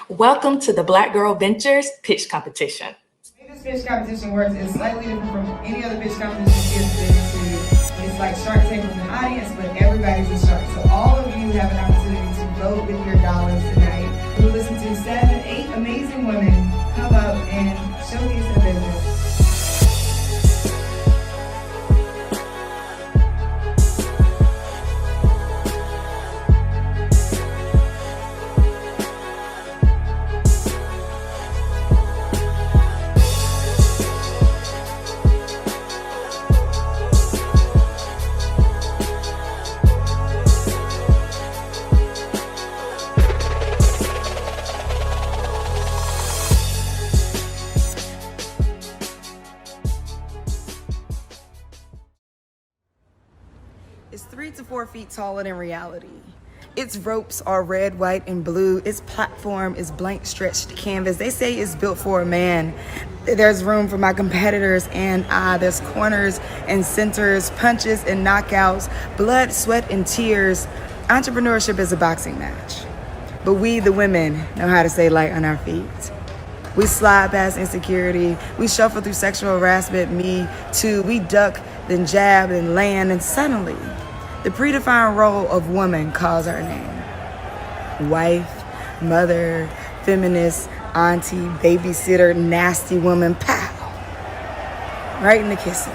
Welcome to the Black Girl Ventures Pitch Competition. The way this pitch competition works is slightly different from any other pitch competition you've been to. It's like Shark Tank with an audience, but everybody's a shark. So all of you have an opportunity to vote with your dollars tonight. We'll listen to 7, 8 amazing women come up and showcase their business. It's 3 to 4 feet taller than reality. Its ropes are red, white, and blue. Its platform is blank stretched canvas. They say it's built for a man. There's room for my competitors and I. There's corners and centers, punches and knockouts, blood, sweat, and tears. Entrepreneurship is a boxing match. But we, the women, know how to stay light on our feet. We slide past insecurity. We shuffle through sexual harassment, me too. We duck, then jab, then land, and suddenly, the predefined role of woman calls our name. Wife, mother, feminist, auntie, babysitter, nasty woman, pow. Right in the kisser.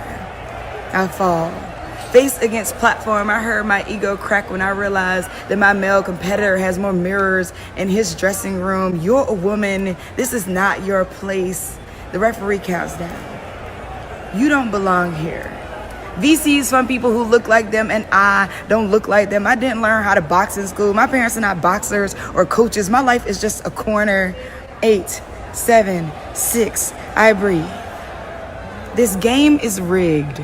I fall. Face against platform, I heard my ego crack when I realized that my male competitor has more mirrors in his dressing room. You're a woman. This is not your place. The referee counts down. You don't belong here. VCs from people who look like them and I don't look like them. I didn't learn how to box in school. My parents are not boxers or coaches. My life is just a corner. 8, 7, 6, I breathe. This game is rigged,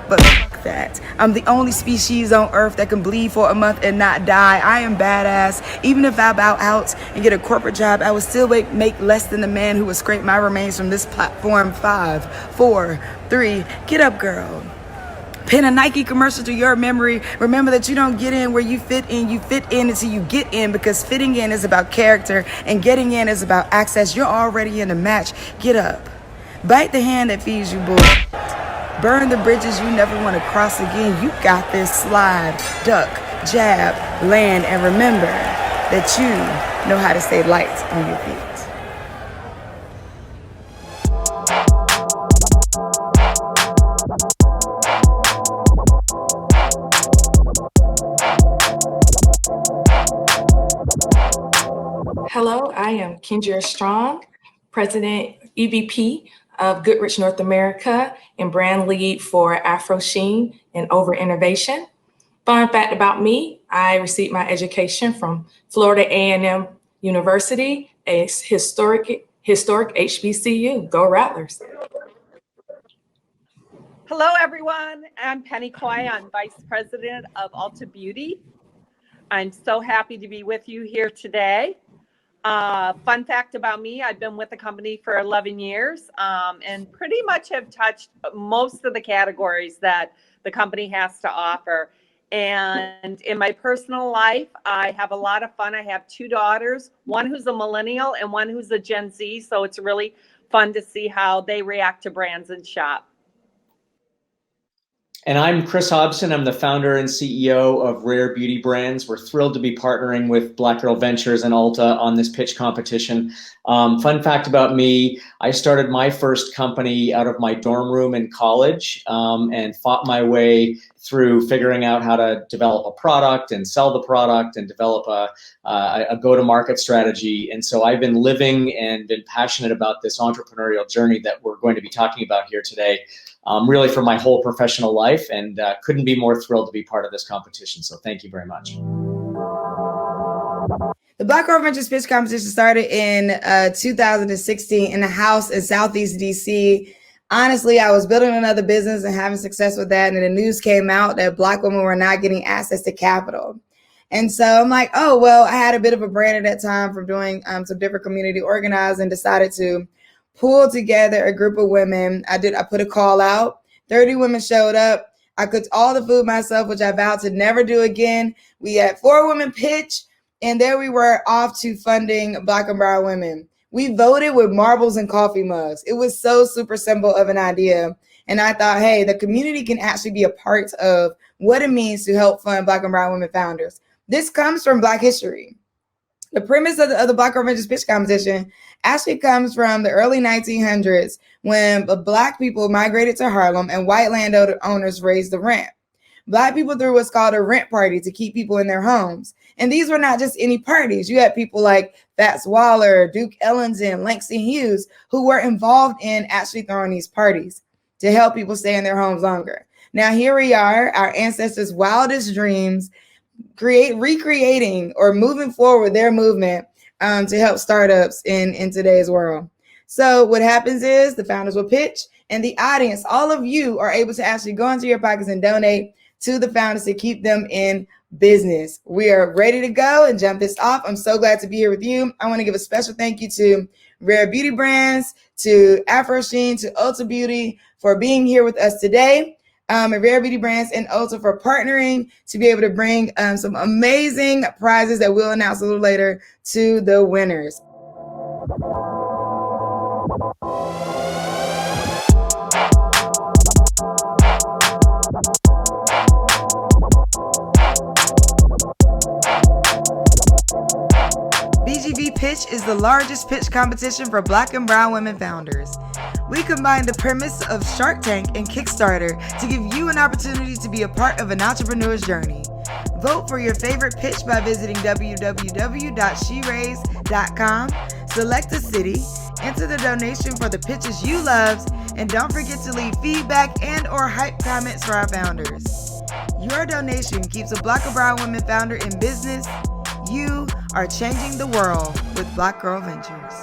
but fuck that. I'm the only species on earth that can bleed for a month and not die. I am badass. Even if I bow out and get a corporate job, I would still make less than the man who would scrape my remains from this platform. 5, 4, 3, get up, girl. Pin a Nike commercial to your memory. Remember that you don't get in where you fit in. You fit in until you get in, because fitting in is about character and getting in is about access. You're already in the match. Get up. Bite the hand that feeds you, boy. Burn the bridges you never want to cross again. You got this. Slide, duck, jab, land, and remember that you know how to stay light on your feet. Hello, I am Kendra Strong, President EVP of Goodrich North America and brand lead for Afro Sheen and Over Innovation. Fun fact about me, I received my education from Florida A&M University, a historic HBCU. Go Rattlers. Hello, everyone. I'm Penny Coy. I'm Vice President of Ulta Beauty. I'm so happy to be with you here today. Fun fact about me, I've been with the company for 11 years and pretty much have touched most of the categories that the company has to offer. And in my personal life, I have a lot of fun. I have 2 daughters, one who's a millennial and one who's a Gen Z. So it's really fun to see how they react to brands and shop. And I'm Chris Hobson. I'm the founder and CEO of Rare Beauty Brands. We're thrilled to be partnering with Black Girl Ventures and Ulta on this pitch competition. Fun fact about me, I started my first company out of my dorm room in college and fought my way through figuring out how to develop a product and sell the product and develop a go-to-market strategy. And so I've been living and been passionate about this entrepreneurial journey that we're going to be talking about here today. Really for my whole professional life, and couldn't be more thrilled to be part of this competition. So thank you very much. The Black Girl Ventures Pitch Competition started in 2016 in a house in Southeast DC. Honestly, I was building another business and having success with that, and the news came out that Black women were not getting access to capital. And so I'm like, oh, well, I had a bit of a brand at that time from doing some different community organizing, decided to pull together a group of women. I put a call out. 30 women showed up. I cooked all the food myself, which I vowed to never do again. We had 4 women pitch, and there we were off to funding Black and brown women. We voted with marbles and coffee mugs. It was so super simple of an idea. And I thought, hey, the community can actually be a part of what it means to help fund Black and brown women founders. This comes from Black history. The premise of the Black Girl Ventures pitch competition actually comes from the early 1900s when Black people migrated to Harlem and white landowners raised the rent. Black people threw what's called a rent party to keep people in their homes. And these were not just any parties. You had people like Fats Waller, Duke Ellington, Langston Hughes, who were involved in actually throwing these parties to help people stay in their homes longer. Now, here we are, our ancestors' wildest dreams, recreating or moving forward their movement to help startups in today's world. So what happens is the founders will pitch, and the audience, all of you, are able to actually go into your pockets and donate to the founders to keep them in business. We are ready to go and jump this off. I'm so glad to be here with you. I want to give a special thank you to Rare Beauty Brands, to Afro Sheen, to Ulta Beauty for being here with us today. And Rare Beauty Brands and Ulta for partnering to be able to bring some amazing prizes that we'll announce a little later to the winners. BGV Pitch is the largest pitch competition for Black and brown women founders. We combine the premise of Shark Tank and Kickstarter to give you an opportunity to be a part of an entrepreneur's journey. Vote for your favorite pitch by visiting www.sheraise.com, select a city, enter the donation for the pitches you loved, and don't forget to leave feedback and/or hype comments for our founders. Your donation keeps a Black or brown women founder in business. You are changing the world with Black Girl Ventures.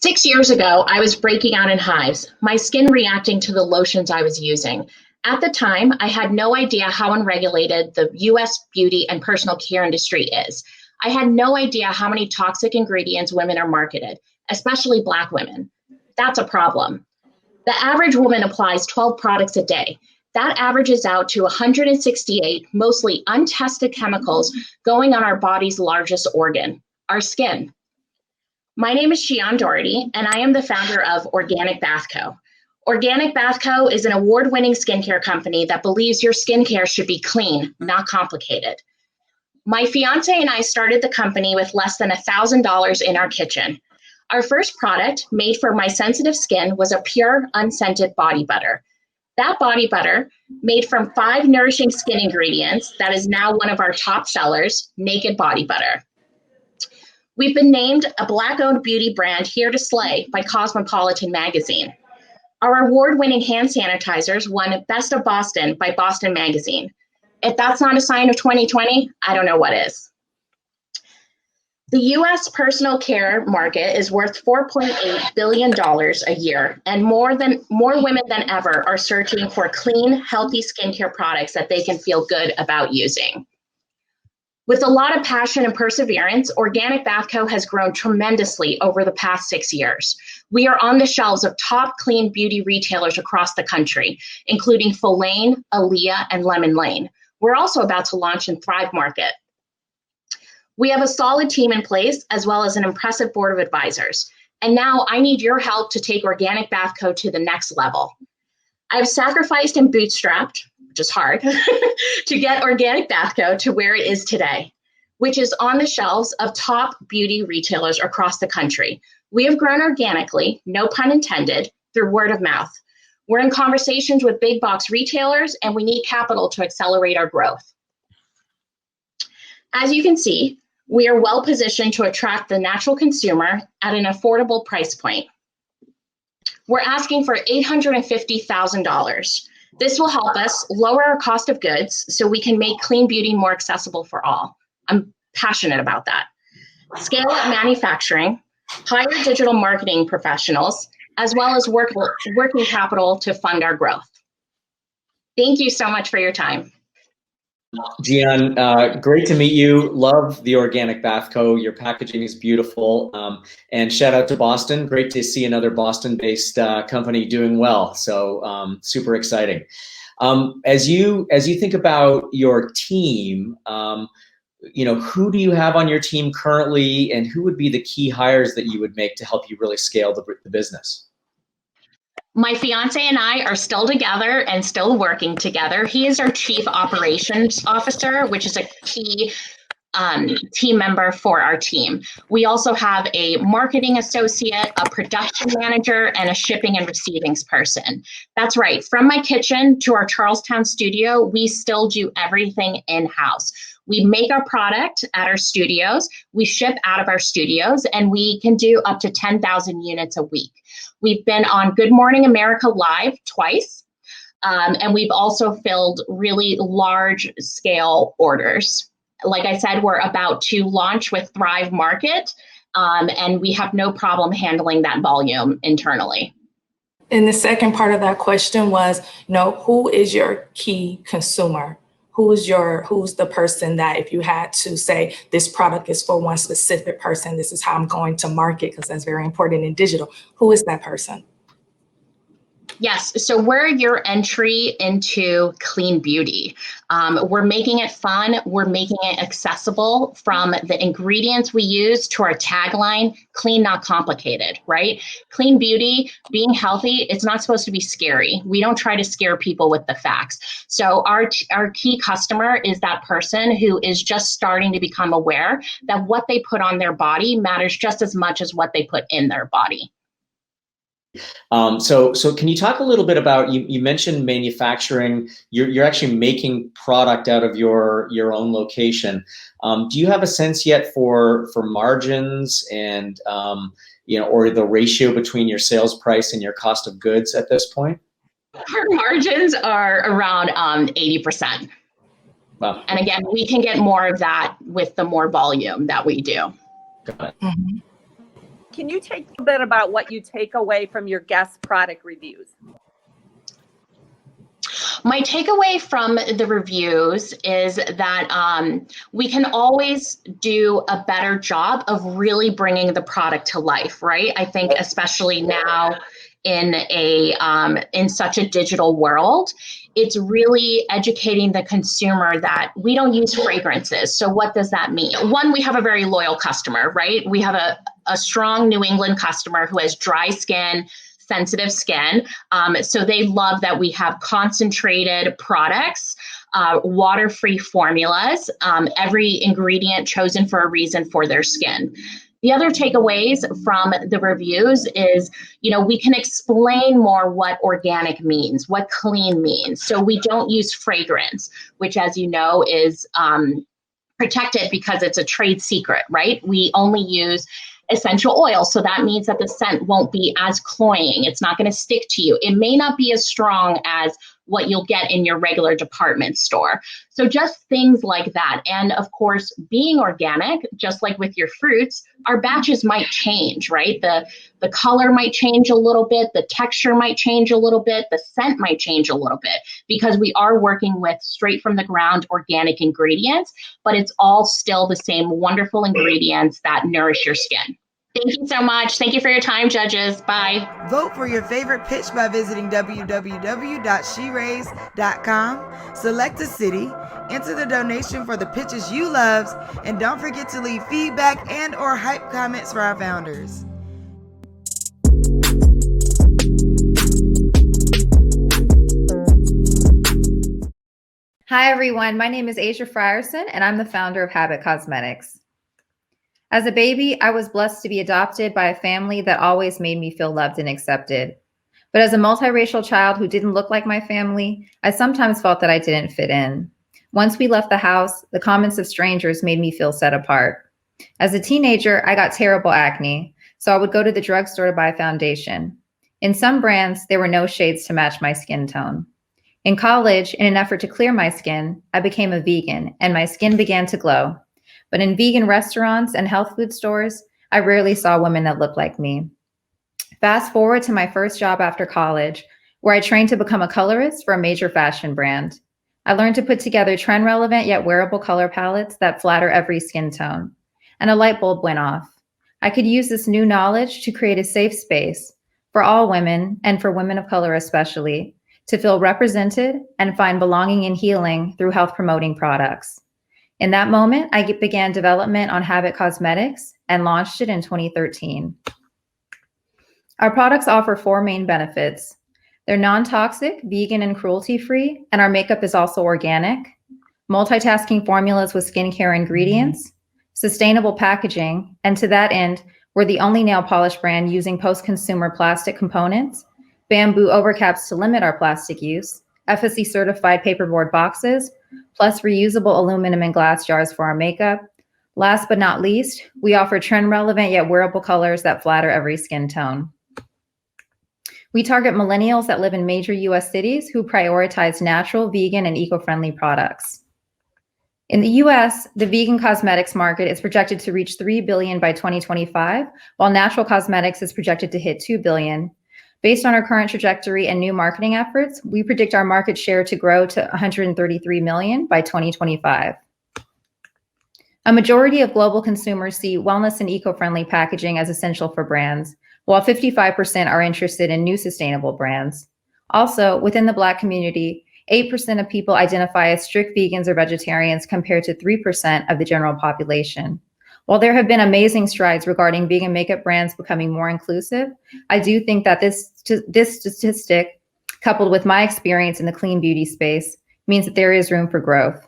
Six years ago, I was breaking out in hives, my skin reacting to the lotions I was using. At the time, I had no idea how unregulated the U.S. beauty and personal care industry is. I had no idea how many toxic ingredients women are marketed, especially Black women. That's a problem. The average woman applies 12 products a day. That averages out to 168 mostly untested chemicals going on our body's largest organ, our skin. My name is Shion Doherty, and I am the founder of Organic Bath Co. Organic Bath Co. is an award-winning skincare company that believes your skincare should be clean, not complicated. My fiance and I started the company with less than $1,000 in our kitchen. Our first product, made for my sensitive skin, was a pure, unscented body butter. That body butter, made from 5 nourishing skin ingredients, that is now one of our top sellers, Naked Body Butter. We've been named a Black-owned beauty brand here to slay by Cosmopolitan magazine. Our award-winning hand sanitizers won Best of Boston by Boston Magazine. If that's not a sign of 2020, I don't know what is. The U.S. personal care market is worth $4.8 billion a year, and more women than ever are searching for clean, healthy skincare products that they can feel good about using. With a lot of passion and perseverance, Organic Bath Co. has grown tremendously over the past 6 years. We are on the shelves of top clean beauty retailers across the country, including Folane, Aaliyah, and Lemon Lane. We're also about to launch in Thrive Market. We have a solid team in place, as well as an impressive board of advisors. And now I need your help to take Organic Bath Co. to the next level. I've sacrificed and bootstrapped, which is hard, to get Organic Bath Co. to where it is today, which is on the shelves of top beauty retailers across the country. We have grown organically, no pun intended, through word of mouth. We're in conversations with big box retailers, and we need capital to accelerate our growth. As you can see, we are well positioned to attract the natural consumer at an affordable price point. We're asking for $850,000. This will help us lower our cost of goods so we can make clean beauty more accessible for all. I'm passionate about that. Scale up manufacturing, hire digital marketing professionals, as well as working capital to fund our growth. Thank you so much for your time. Gian, great to meet you. Love the Organic Bath Co. Your packaging is beautiful. And shout out to Boston. Great to see another Boston-based company doing well. So super exciting. As you think about your team, who do you have on your team currently, and who would be the key hires that you would make to help you really scale the business? My fiance and I are still together and still working together. He is our chief operations officer, which is a key team member for our team. We also have a marketing associate, a production manager, and a shipping and receivings person. That's right. From my kitchen to our Charlestown studio, we still do everything in-house. We make our product at our studios, we ship out of our studios, and we can do up to 10,000 units a week. We've been on Good Morning America Live twice, and we've also filled really large scale orders. Like I said, we're about to launch with Thrive Market, and we have no problem handling that volume internally. And the second part of that question was, who is your key consumer? Who's the person that if you had to say this product is for one specific person, this is how I'm going to market, because that's very important in digital. Who is that person? Yes, so we're your entry into clean beauty. We're making it fun. We're making it accessible, from the ingredients we use to our tagline, clean, not complicated, right? Clean beauty, being healthy, it's not supposed to be scary. We don't try to scare people with the facts. So our key customer is that person who is just starting to become aware that what they put on their body matters just as much as what they put in their body. So can you talk a little bit about, you mentioned manufacturing, you're actually making product out of your own location. Do you have a sense yet for margins and, or the ratio between your sales price and your cost of goods at this point? Our margins are around 80%. Wow. And again, we can get more of that with the more volume that we do. Got it. Mm-hmm. Can you take a bit about what you take away from your guest product reviews? My takeaway from the reviews is that we can always do a better job of really bringing the product to life, right? I think especially now in such a digital world, it's really educating the consumer that we don't use fragrances. So what does that mean? One, we have a very loyal customer, right? We have a strong New England customer who has dry skin, sensitive skin. So they love that we have concentrated products, water-free formulas, every ingredient chosen for a reason for their skin. The other takeaways from the reviews is, we can explain more what organic means, what clean means. So we don't use fragrance, which, as you know, is protected because it's a trade secret, right? We only use essential oil. So that means that the scent won't be as cloying. It's not going to stick to you. It may not be as strong as what you'll get in your regular department store. So just things like that. And of course, being organic, just like with your fruits, our batches might change, right? The color might change a little bit, the texture might change a little bit, the scent might change a little bit, because we are working with straight from the ground organic ingredients, but it's all still the same wonderful ingredients that nourish your skin. Thank you so much. Thank you for your time, judges. Bye. Vote for your favorite pitch by visiting www.sheraise.com. Select a city, enter the donation for the pitches you love, and don't forget to leave feedback and or hype comments for our founders. Hi, everyone. My name is Asia Frierson, and I'm the founder of Habit Cosmetics. As a baby, I was blessed to be adopted by a family that always made me feel loved and accepted. But as a multiracial child who didn't look like my family, I sometimes felt that I didn't fit in. Once we left the house, the comments of strangers made me feel set apart. As a teenager, I got terrible acne, so I would go to the drugstore to buy foundation. In some brands, there were no shades to match my skin tone. In college, in an effort to clear my skin, I became a vegan, and my skin began to glow. But in vegan restaurants and health food stores, I rarely saw women that looked like me. Fast forward to my first job after college, where I trained to become a colorist for a major fashion brand. I learned to put together trend-relevant yet wearable color palettes that flatter every skin tone. And a light bulb went off. I could use this new knowledge to create a safe space for all women, and for women of color especially, to feel represented and find belonging and healing through health-promoting products. In that moment, I began development on Habit Cosmetics and launched it in 2013. Our products offer 4 main benefits. They're non-toxic, vegan, and cruelty-free, and our makeup is also organic. Multitasking formulas with skincare ingredients, sustainable packaging, and to that end, we're the only nail polish brand using post-consumer plastic components, bamboo overcaps to limit our plastic use, FSC-certified paperboard boxes, plus reusable aluminum and glass jars for our makeup. Last but not least, we offer trend-relevant yet wearable colors that flatter every skin tone. We target millennials that live in major US cities who prioritize natural, vegan, and eco-friendly products. In the US, the vegan cosmetics market is projected to reach $3 billion by 2025, while natural cosmetics is projected to hit $2 billion. Based on our current trajectory and new marketing efforts, we predict our market share to grow to $133 million by 2025. A majority of global consumers see wellness and eco-friendly packaging as essential for brands, while 55% are interested in new sustainable brands. Also, within the Black community, 8% of people identify as strict vegans or vegetarians compared to 3% of the general population. While there have been amazing strides regarding vegan makeup brands becoming more inclusive, I do think that this statistic, coupled with my experience in the clean beauty space, means that there is room for growth.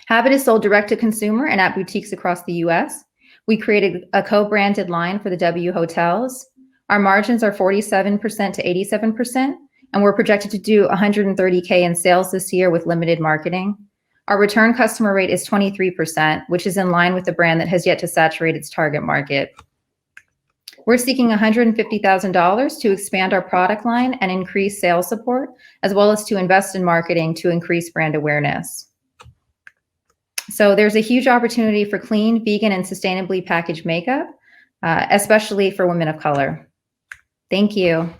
Habit is sold direct to consumer and at boutiques across the US. We created a co-branded line for the W hotels. Our margins are 47% to 87%, and we're projected to do $130K in sales this year with limited marketing. Our return customer rate is 23%, which is in line with the brand that has yet to saturate its target market. We're seeking $150,000 to expand our product line and increase sales support, as well as to invest in marketing to increase brand awareness. So there's a huge opportunity for clean, vegan, and sustainably packaged makeup, especially for women of color. Thank you.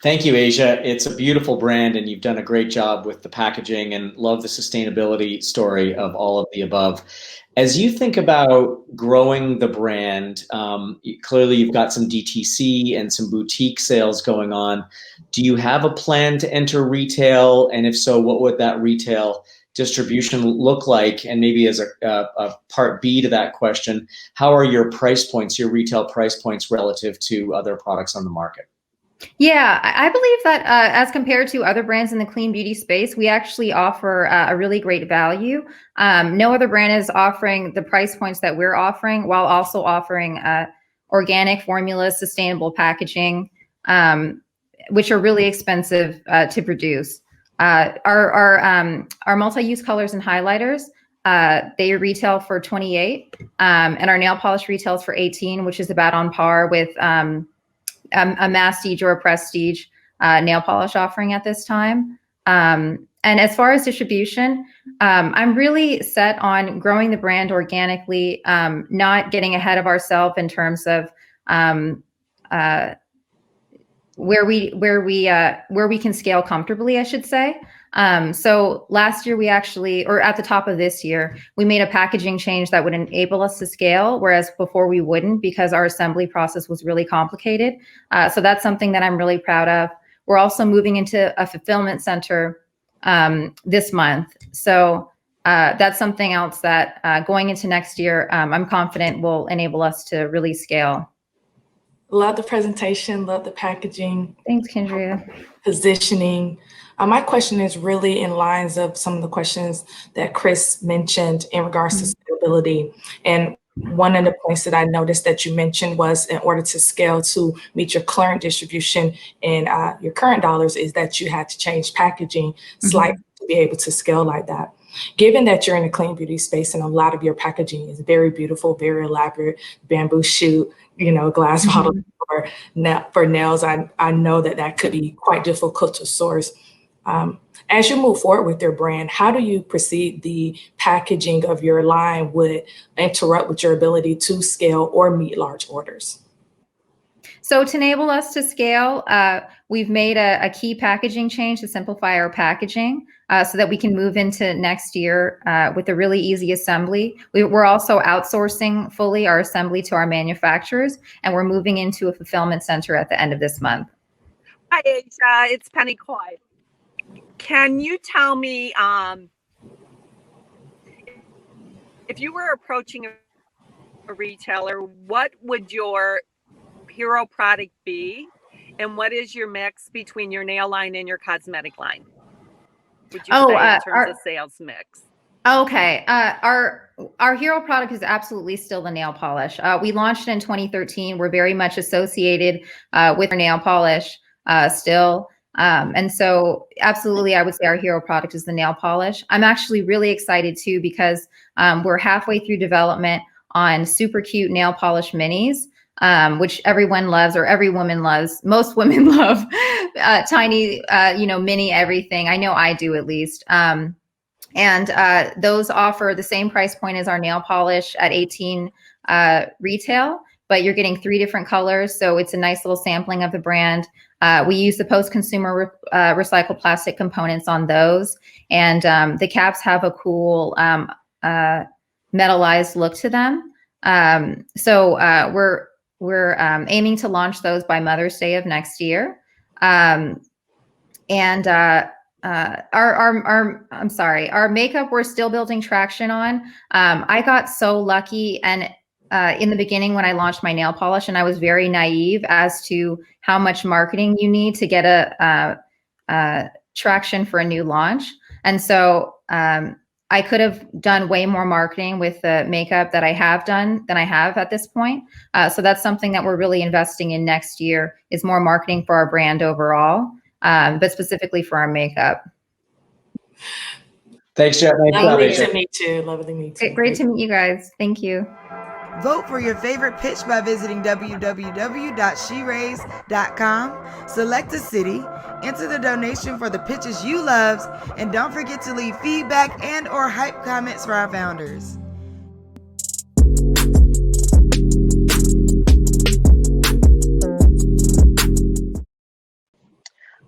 Thank you, Asia. It's a beautiful brand, and you've done a great job with the packaging, and love the sustainability story of all of the above. As you think about growing the brand, clearly you've got some DTC and some boutique sales going on. Do you have a plan to enter retail? And if so, what would that retail distribution look like? And maybe as a part B to that question, how are your price points, your retail price points relative to other products on the market? Yeah, I believe that as compared to other brands in the clean beauty space, we actually offer a really great value. No other brand is offering the price points that we're offering, while also offering organic formulas, sustainable packaging, which are really expensive to produce. Our multi-use colors and highlighters, they retail for $28, and our nail polish retails for $18, which is about on par with a masstige or a prestige nail polish offering at this time. And as far as distribution, I'm really set on growing the brand organically, not getting ahead of ourselves in terms of where we can scale comfortably, I should say. So last year we actually, or at the top of this year, we made a packaging change that would enable us to scale, whereas before we wouldn't, because our assembly process was really complicated. So that's something that I'm really proud of. We're also moving into a fulfillment center this month. So that's something else that going into next year, I'm confident will enable us to really scale. Love the presentation, love the packaging. Thanks, Kendria. Positioning. My question is really in lines of some of the questions that Chris mentioned in regards to scalability. And one of the points that I noticed that you mentioned was in order to scale to meet your current distribution and your current dollars is that you had to change packaging slightly to be able to scale like that. Given that you're in the clean beauty space and a lot of your packaging is very beautiful, very elaborate, bamboo shoot, glass bottle for nails, I know that could be quite difficult to source. As you move forward with your brand, how do you perceive the packaging of your line would interrupt with your ability to scale or meet large orders? So to enable us to scale, we've made a key packaging change to simplify our packaging so that we can move into next year with a really easy assembly. We're also outsourcing fully our assembly to our manufacturers, and we're moving into a fulfillment center at the end of this month. Hi, Asia. It's Penny Coy. Can you tell me if you were approaching a retailer, what would your hero product be, and what is your mix between your nail line and your cosmetic line? Would you say in terms of sales mix? Okay, our hero product is absolutely still the nail polish. We launched in 2013. We're very much associated with our nail polish still. And so absolutely, I would say our hero product is the nail polish. I'm actually really excited too, because we're halfway through development on super cute nail polish minis, which everyone loves, or every woman loves. Most women love tiny, mini everything. I know I do, at least. And those offer the same price point as our nail polish at $18 retail, but you're getting 3 different colors. So it's a nice little sampling of the brand. We use the post-consumer recycled plastic components on those. And the caps have a cool metallized look to them. So we're aiming to launch those by Mother's Day of next year. Our makeup, we're still building traction on. I got so lucky and in the beginning when I launched my nail polish, and I was very naive as to how much marketing you need to get a traction for a new launch. And so I could have done way more marketing with the makeup that I have done than I have at this point. So that's something that we're really investing in next year, is more marketing for our brand overall, but specifically for our makeup. Thanks, Jeff. Lovely to meet you. Lovely to meet you. Great to meet you guys. Thank you. Vote for your favorite pitch by visiting www.sheraise.com. Select a city, enter the donation for the pitches you loved, and don't forget to leave feedback and or hype comments for our founders.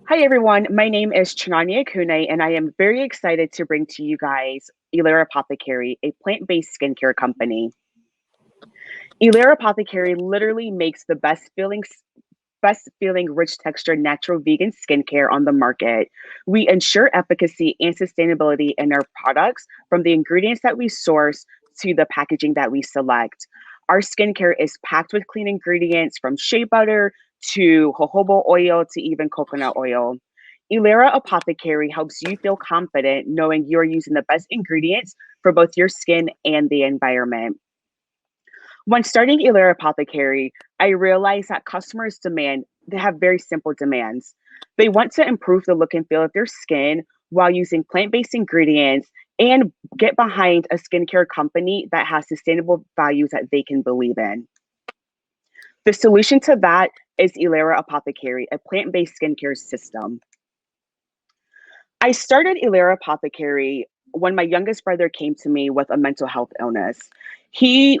Hi, everyone. My name is Chinanya Kune, and I am very excited to bring to you guys Elera Apothecary, a plant-based skincare company. Elera Apothecary literally makes the best feeling, rich texture, natural vegan skincare on the market. We ensure efficacy and sustainability in our products, from the ingredients that we source to the packaging that we select. Our skincare is packed with clean ingredients, from shea butter to jojoba oil to even coconut oil. Elera Apothecary helps you feel confident knowing you're using the best ingredients for both your skin and the environment. When starting Elera Apothecary, I realized that customers they have very simple demands. They want to improve the look and feel of their skin while using plant-based ingredients, and get behind a skincare company that has sustainable values that they can believe in. The solution to that is Elera Apothecary, a plant-based skincare system. I started Elera Apothecary when my youngest brother came to me with a mental health illness. He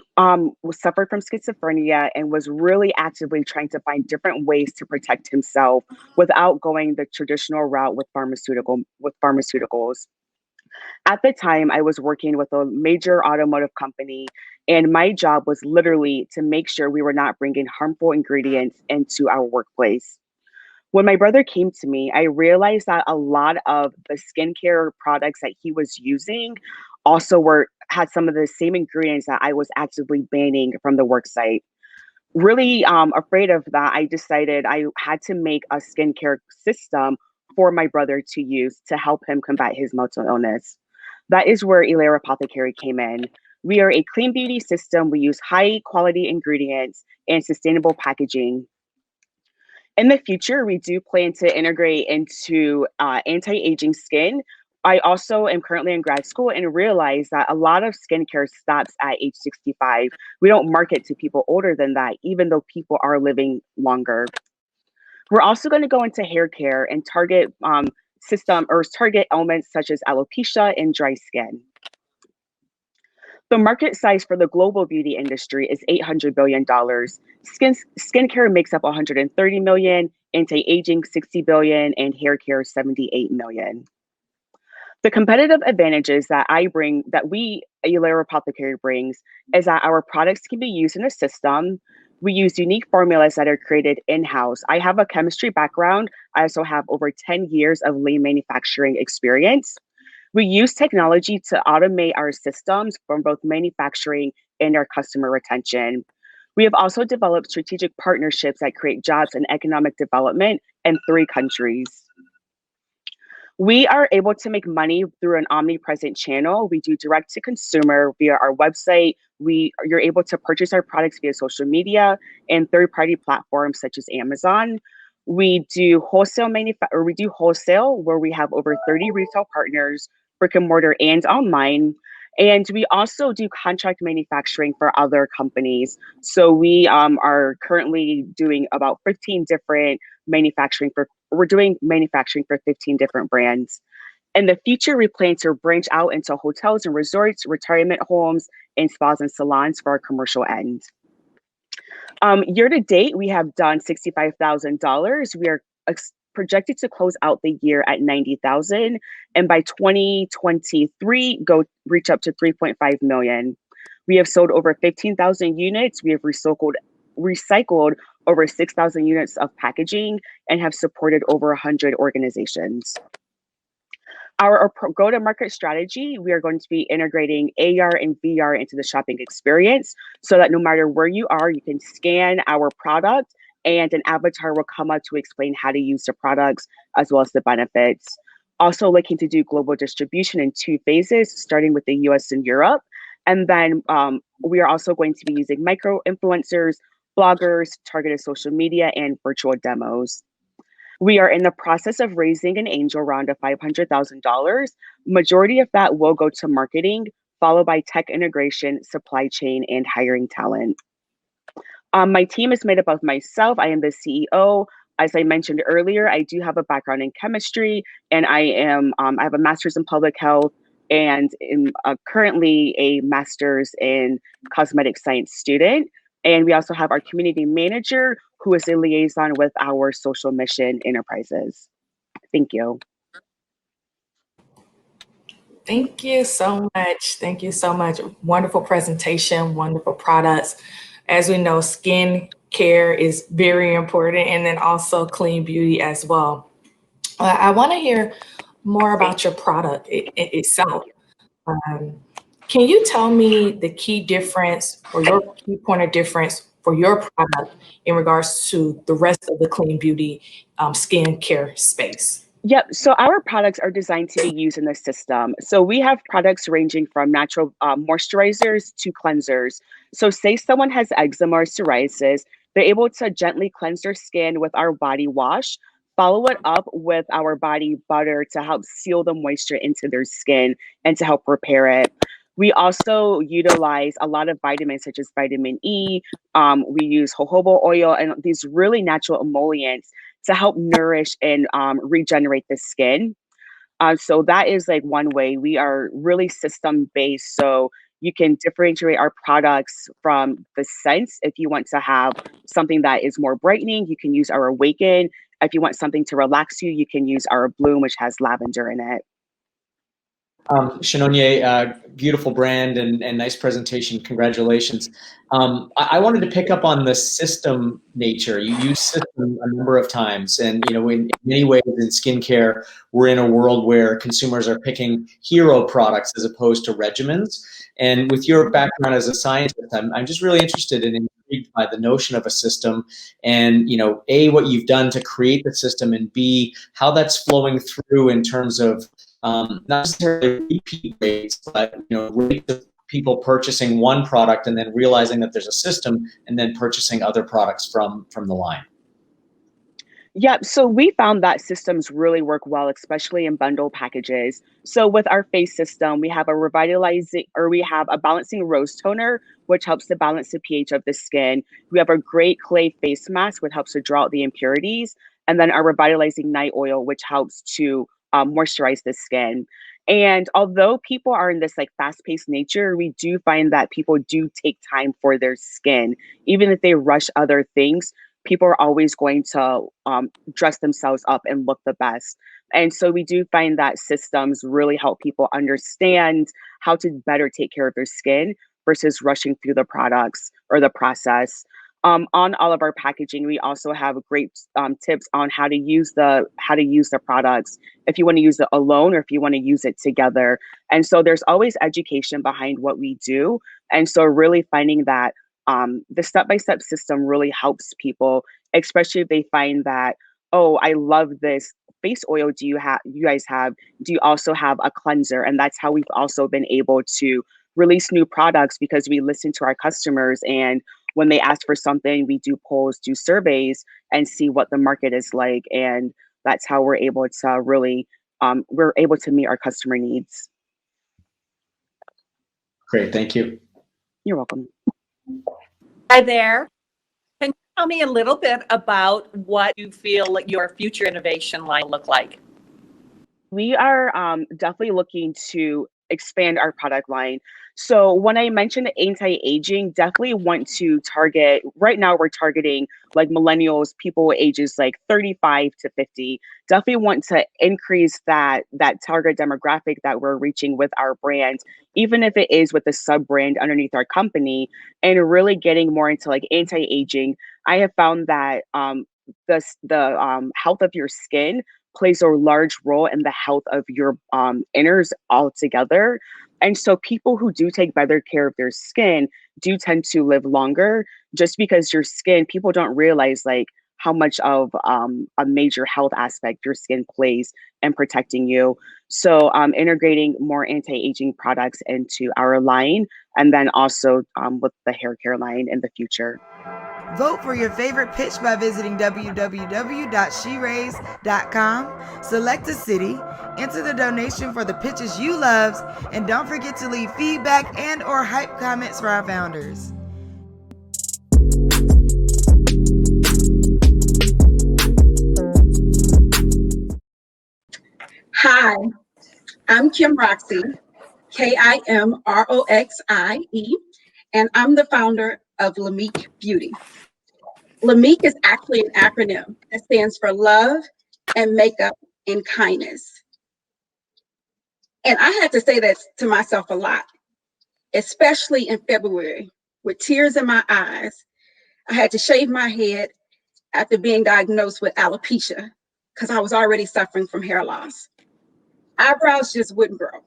suffered from schizophrenia and was really actively trying to find different ways to protect himself without going the traditional route with pharmaceuticals. At the time, I was working with a major automotive company, and my job was literally to make sure we were not bringing harmful ingredients into our workplace. When my brother came to me, I realized that a lot of the skincare products that he was using also had some of the same ingredients that I was actively banning from the work site. Really afraid of that, I decided I had to make a skincare system for my brother to use to help him combat his mental illness. That is where Elera Apothecary came in. We are a clean beauty system. We use high quality ingredients and sustainable packaging. In the future, we do plan to integrate into anti-aging skin. I also am currently in grad school and realize that a lot of skincare stops at age 65. We don't market to people older than that, even though people are living longer. We're also going to go into hair care and target target elements such as alopecia and dry skin. The market size for the global beauty industry is $800 billion. Skincare makes up 130 million, anti-aging 60 billion, and hair care 78 million. The competitive advantages that Elera Apothecary brings is that our products can be used in a system. We use unique formulas that are created in-house. I have a chemistry background. I also have over 10 years of lean manufacturing experience. We use technology to automate our systems from both manufacturing and our customer retention. We have also developed strategic partnerships that create jobs and economic development in 3 countries. We are able to make money through an omnipresent channel. We do direct to consumer via our website. You're able to purchase our products via social media and third-party platforms such as Amazon. We do wholesale where we have over 30 retail partners, brick and mortar and online. And we also do contract manufacturing for other companies. So we are currently doing about 15 different manufacturing for 15 different brands. In the future, we plan to branch out into hotels and resorts, retirement homes, and spas and salons for our commercial end. Year to date, we have done $65,000. We are projected to close out the year at 90,000, and by 2023, reach up to 3.5 million. We have sold over 15,000 units. We have recycled over 6,000 units of packaging and have supported over 100 organizations. Our go-to-market strategy, we are going to be integrating AR and VR into the shopping experience so that no matter where you are, you can scan our product and an avatar will come up to explain how to use the products as well as the benefits. Also looking to do global distribution in 2 phases, starting with the US and Europe. And then we are also going to be using micro-influencers, bloggers, targeted social media, and virtual demos. We are in the process of raising an angel round of $500,000. Majority of that will go to marketing, followed by tech integration, supply chain, and hiring talent. My team is made up of myself. I am the CEO. As I mentioned earlier, I do have a background in chemistry, and I have a master's in public health and am currently a master's in cosmetic science student. And we also have our community manager, who is a liaison with our social mission enterprises. Thank you. Thank you so much. Thank you so much. Wonderful presentation, wonderful products. As we know, skin care is very important, and then also clean beauty as well. I want to hear more about your product itself. Can you tell me the key difference or your key point of difference for your product in regards to the rest of the clean beauty skin care space? Yep. So our products are designed to be used in the system. So we have products ranging from natural moisturizers to cleansers. So say someone has eczema or psoriasis, they're able to gently cleanse their skin with our body wash, follow it up with our body butter to help seal the moisture into their skin and to help repair it. We also utilize a lot of vitamins such as vitamin E. We use jojoba oil and these really natural emollients to help nourish and regenerate the skin. So that is like one way. We are really system based. So you can differentiate our products from the scents. If you want to have something that is more brightening, you can use our Awaken. If you want something to relax you, you can use our Bloom, which has lavender in it. Shanonia, beautiful brand and nice presentation. Congratulations. I wanted to pick up on the system nature. You use system a number of times, and in many ways in skincare, we're in a world where consumers are picking hero products as opposed to regimens. And with your background as a scientist, I'm just really interested and intrigued by the notion of a system, and A, what you've done to create the system, and B, how that's flowing through in terms of not necessarily repeat rates, but rates of people purchasing one product and then realizing that there's a system and then purchasing other products from the line. Yeah, so we found that systems really work well, especially in bundle packages. So with our face system, we have a balancing rose toner, which helps to balance the pH of the skin. We have a great clay face mask, which helps to draw out the impurities, and then our revitalizing night oil, which helps to moisturize the skin. And although people are in this like fast-paced nature, we do find that people do take time for their skin. Even if they rush other things, people are always going to dress themselves up and look the best. And so we do find that systems really help people understand how to better take care of their skin versus rushing through the products or the process. On all of our packaging, we also have great tips on how to use the products, if you want to use it alone or if you want to use it together. And so there's always education behind what we do. And so really finding that the step-by-step system really helps people, especially if they find that, oh, I love this face oil you guys have. Do you also have a cleanser? And that's how we've also been able to release new products, because we listen to our customers, and when they ask for something, we do polls, do surveys, and see what the market is like. And that's how we're able to really, we're able to meet our customer needs. Great, thank you. You're welcome. Hi there. Can you tell me a little bit about what you feel like your future innovation line will look like? We are definitely looking to expand our product line. So when I mentioned anti-aging, definitely want to target, right now we're targeting like millennials, people ages like 35 to 50. Definitely want to increase that target demographic that we're reaching with our brand, even if it is with a sub brand underneath our company, and really getting more into like anti-aging. I have found that the health of your skin plays a large role in the health of your inners altogether. And so people who do take better care of their skin do tend to live longer, just because your skin, people don't realize like how much of a major health aspect your skin plays in protecting you. So integrating more anti-aging products into our line, and then also with the hair care line in the future. Vote for your favorite pitch by visiting www.sheraise.com. Select a city, enter the donation for the pitches you love, and don't forget to leave feedback and or hype comments for our founders. Hi, I'm Kim Roxie, Kimroxie, and I'm the founder of Lameek Beauty. Lameek is actually an acronym that stands for Love and Makeup and Kindness. And I had to say that to myself a lot, especially in February, with tears in my eyes. I had to shave my head after being diagnosed with alopecia because I was already suffering from hair loss. Eyebrows just wouldn't grow.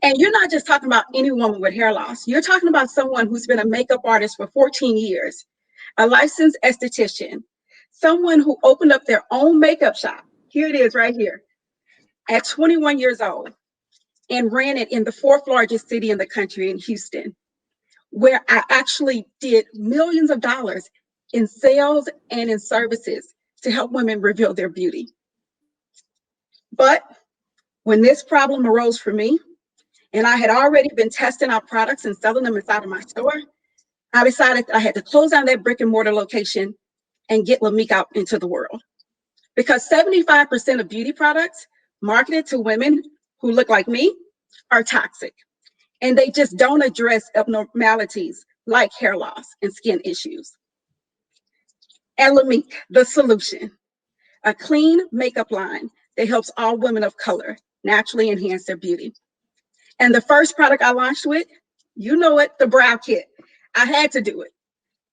And you're not just talking about any woman with hair loss. You're talking about someone who's been a makeup artist for 14 years, a licensed esthetician, someone who opened up their own makeup shop. Here it is right here, at 21 years old, and ran it in the 4th largest city in the country, in Houston, where I actually did millions of dollars in sales and in services to help women reveal their beauty. But when this problem arose for me, and I had already been testing out products and selling them inside of my store, I decided I had to close down that brick and mortar location and get Lameek out into the world. Because 75% of beauty products marketed to women who look like me are toxic, and they just don't address abnormalities like hair loss and skin issues. And Lameek, the solution, a clean makeup line that helps all women of color naturally enhance their beauty. And the first product I launched with, you know it, the brow kit. I had to do it.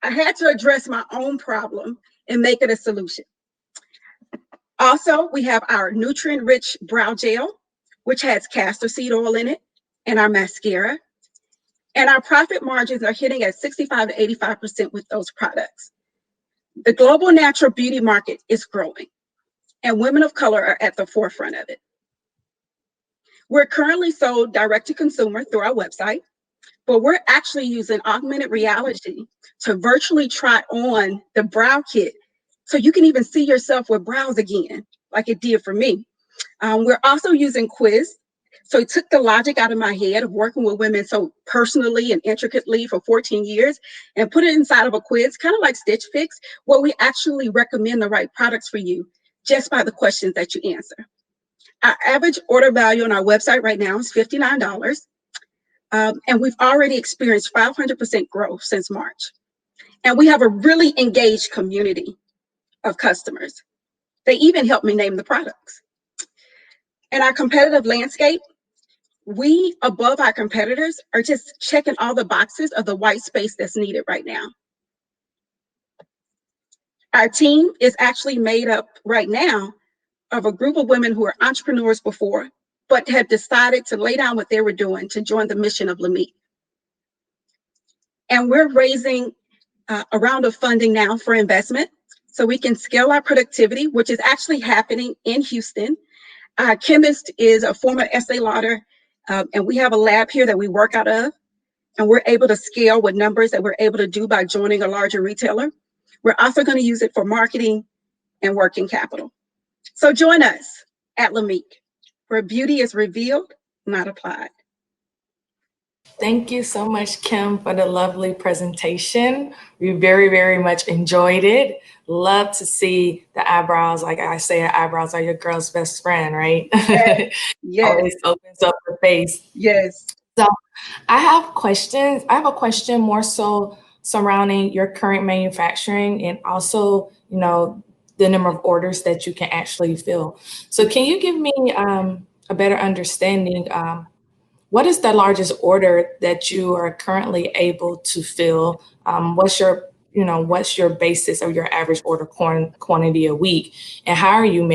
I had to address my own problem and make it a solution. Also, we have our nutrient-rich brow gel, which has castor seed oil in it, and our mascara. And our profit margins are hitting at 65 to 85% with those products. The global natural beauty market is growing, and women of color are at the forefront of it. We're currently sold direct to consumer through our website, but we're actually using augmented reality to virtually try on the brow kit so you can even see yourself with brows again, like it did for me. We're also using quiz. So it took the logic out of my head of working with women so personally and intricately for 14 years and put it inside of a quiz, kind of like Stitch Fix, where we actually recommend the right products for you just by the questions that you answer. Our average order value on our website right now is $59. And we've already experienced 500% growth since March. And we have a really engaged community of customers. They even helped me name the products. In our competitive landscape, we, above our competitors, are just checking all the boxes of the white space that's needed right now. Our team is actually made up right now of a group of women who are entrepreneurs before, but have decided to lay down what they were doing to join the mission of Lameek. And we're raising a round of funding now for investment so we can scale our productivity, which is actually happening in Houston. Our chemist is a former Estee Lauder, and we have a lab here that we work out of, and we're able to scale with numbers that we're able to do by joining a larger retailer. We're also going to use it for marketing and working capital. So join us at Lameek, where beauty is revealed, not applied. Thank you so much, Kim, for the lovely presentation. We very, very much enjoyed it. Love to see the eyebrows. Like I say, eyebrows are your girl's best friend, right? Yes. Always opens up the face. Yes. So I have questions. I have a question more so surrounding your current manufacturing and also, you know, the number of orders that you can actually fill. So can you give me a better understanding? What is the largest order that you are currently able to fill? What's your basis of your average order quantity a week? And how are you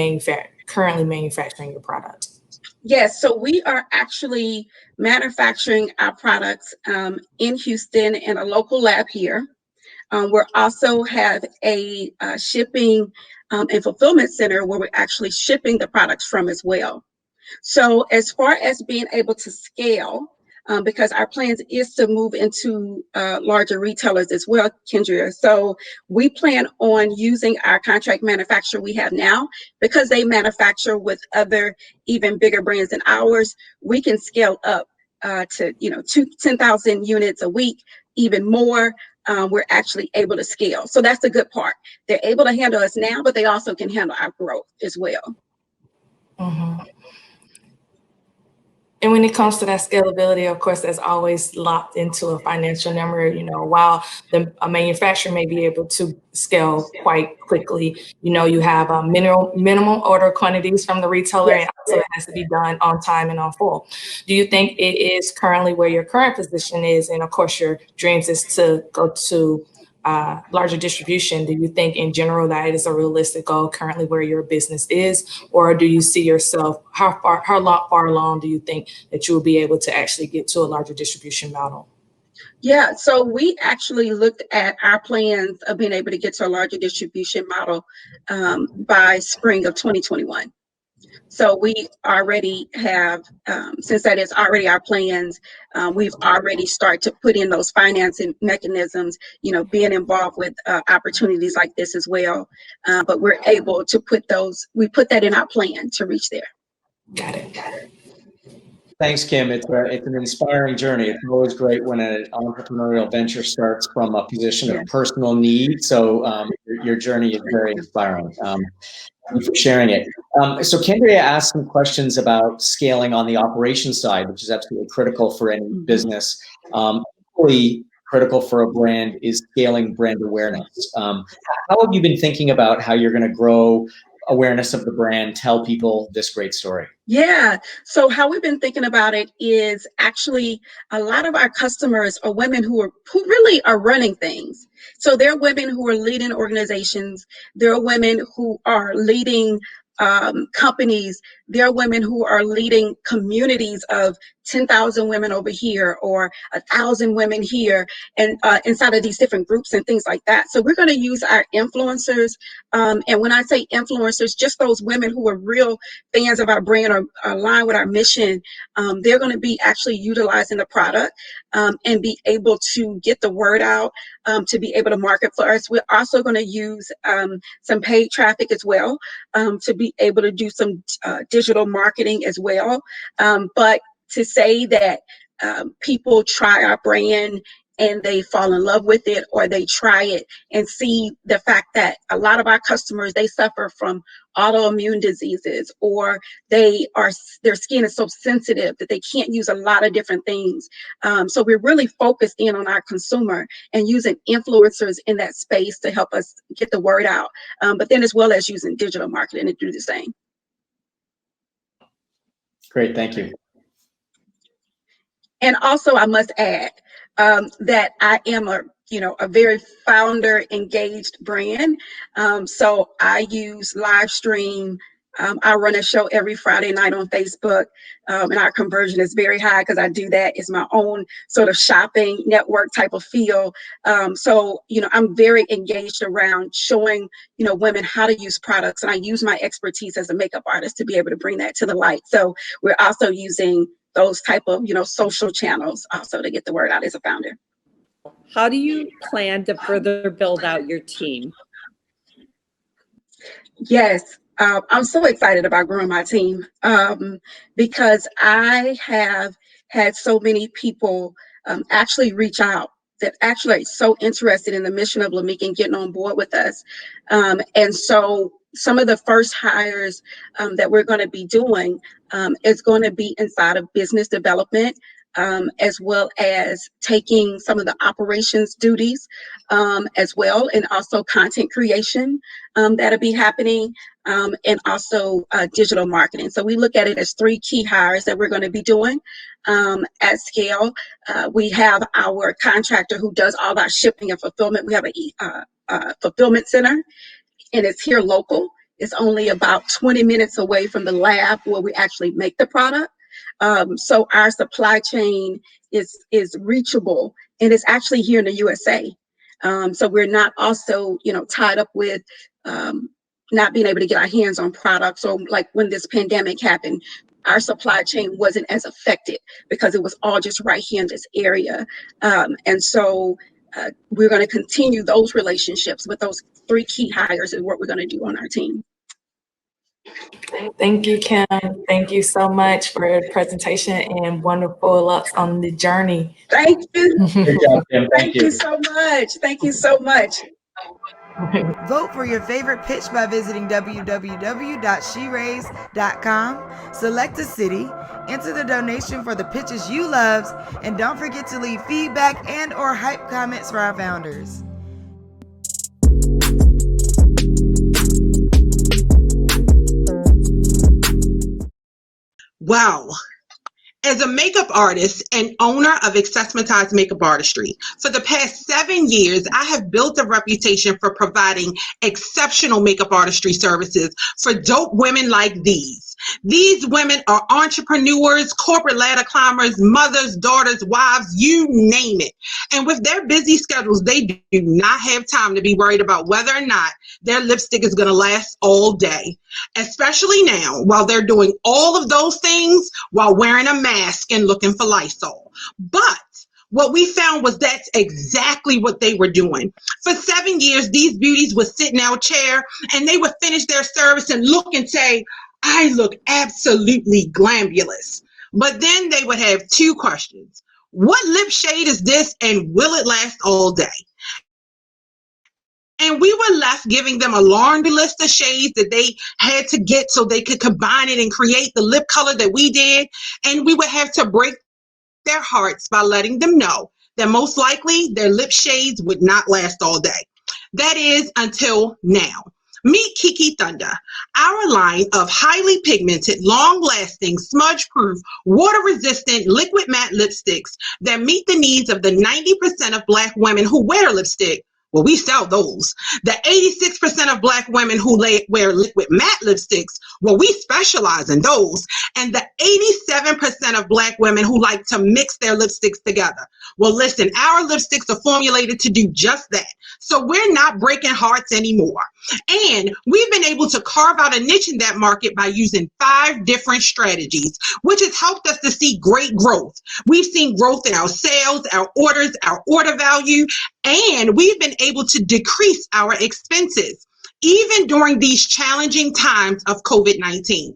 currently manufacturing your products? Yes, so we are actually manufacturing our products in Houston in a local lab here. We also have a shipping and fulfillment center where we're actually shipping the products from as well. So as far as being able to scale, because our plans is to move into larger retailers as well, Kendria. So we plan on using our contract manufacturer we have now, because they manufacture with other even bigger brands than ours. We can scale up to 10,000 units a week, even more. We're actually able to scale. So that's the good part. They're able to handle us now, but they also can handle our growth as well. Mm-hmm. And when it comes to that scalability, of course, that's always locked into a financial number. You know, while a manufacturer may be able to scale quite quickly, you know, you have minimum order quantities from the retailer, and also it has to be done on time and on full. Do you think it is currently where your current position is? And of course, your dreams is to go to larger distribution. Do you think in general that is a realistic goal currently where your business is, or do you see yourself, how far along do you think that you will be able to actually get to a larger distribution model? Yeah, so we actually looked at our plans of being able to get to a larger distribution model by spring of 2021. So we already have, since that is already our plans, we've already started to put in those financing mechanisms, you know, being involved with opportunities like this as well. But we're able to we put that in our plan to reach there. Got it. Thanks, Kim. It's an inspiring journey. It's always great when an entrepreneurial venture starts from a position of personal need. So your journey is very inspiring. Thank you for sharing it. So Kendria asked some questions about scaling on the operations side, which is absolutely critical for any business. Equally critical for a brand is scaling brand awareness. How have you been thinking about how you're going to grow awareness of the brand, tell people this great story? Yeah, so how we've been thinking about it is actually a lot of our customers are women who really are running things. So they're women who are leading organizations. They're women who are leading companies. They're women who are leading communities of 10,000 women over here or 1,000 women here, and inside of these different groups and things like that. So we're going to use our influencers. And when I say influencers, just those women who are real fans of our brand or align with our mission, they're going to be actually utilizing the product and be able to get the word out, to be able to market for us. We're also going to use some paid traffic as well, to be able to do some digital marketing as well. But to say that people try our brand and they fall in love with it, or they try it and see the fact that a lot of our customers, they suffer from autoimmune diseases, or their skin is so sensitive that they can't use a lot of different things. So we're really focused in on our consumer and using influencers in that space to help us get the word out. But then as well as using digital marketing to do the same. Great, thank you. And also, I must add that I am a very founder engaged brand. So I use live stream. I run a show every Friday night on Facebook, and our conversion is very high because I do that. It's my own sort of shopping network type of feel. So, I'm very engaged around showing, women how to use products. And I use my expertise as a makeup artist to be able to bring that to the light. So we're also using those type of, social channels also to get the word out as a founder. How do you plan to further build out your team? Yes, I'm so excited about growing my team because I have had so many people actually reach out that actually are so interested in the mission of Lameek and getting on board with us. And so some of the first hires that we're going to be doing is going to be inside of business development, as well as taking some of the operations duties as well, and also content creation that'll be happening, and also digital marketing. So we look at it as 3 key hires that we're going to be doing at scale. We have our contractor who does all our shipping and fulfillment. We have a fulfillment center, and it's here local. It's only about 20 minutes away from the lab where we actually make the product. So our supply chain is reachable, and it's actually here in the USA. So we're not also, tied up with not being able to get our hands on products. So like when this pandemic happened, our supply chain wasn't as affected because it was all just right here in this area. And so we're going to continue those relationships with those 3 key hires and what we're going to do on our team. Thank you, Kim. Thank you so much for your presentation and wonderful looks on the journey. Thank you. Good job, Kim. Thank you so much. Thank you so much. Vote for your favorite pitch by visiting www.sheraise.com. Select a city, enter the donation for the pitches you loved, and don't forget to leave feedback and or hype comments for our founders. Wow. As a makeup artist and owner of Accessmatized Makeup Artistry, for the past 7 years, I have built a reputation for providing exceptional makeup artistry services for dope women like these. These women are entrepreneurs, corporate ladder climbers, mothers, daughters, wives, you name it. And with their busy schedules, they do not have time to be worried about whether or not their lipstick is going to last all day, especially now while they're doing all of those things while wearing a mask and looking for Lysol. But what we found was that's exactly what they were doing. For 7 years, these beauties would sit in our chair and they would finish their service and look and say, I look absolutely glamulous. But then they would have 2 questions. What lip shade is this, and will it last all day? And we were left giving them a laundry list of shades that they had to get so they could combine it and create the lip color that we did. And we would have to break their hearts by letting them know that most likely their lip shades would not last all day. That is until now. Meet Kiki Thunder, our line of highly pigmented, long-lasting, smudge-proof, water-resistant, liquid matte lipsticks that meet the needs of the 90% of Black women who wear lipstick. Well, we sell those. The 86% of Black women who wear liquid matte lipsticks, well, we specialize in those. And the 87% of Black women who like to mix their lipsticks together. Well, listen, our lipsticks are formulated to do just that. So we're not breaking hearts anymore. And we've been able to carve out a niche in that market by using 5 different strategies, which has helped us to see great growth. We've seen growth in our sales, our orders, our order value, and we've been able to decrease our expenses, even during these challenging times of COVID-19.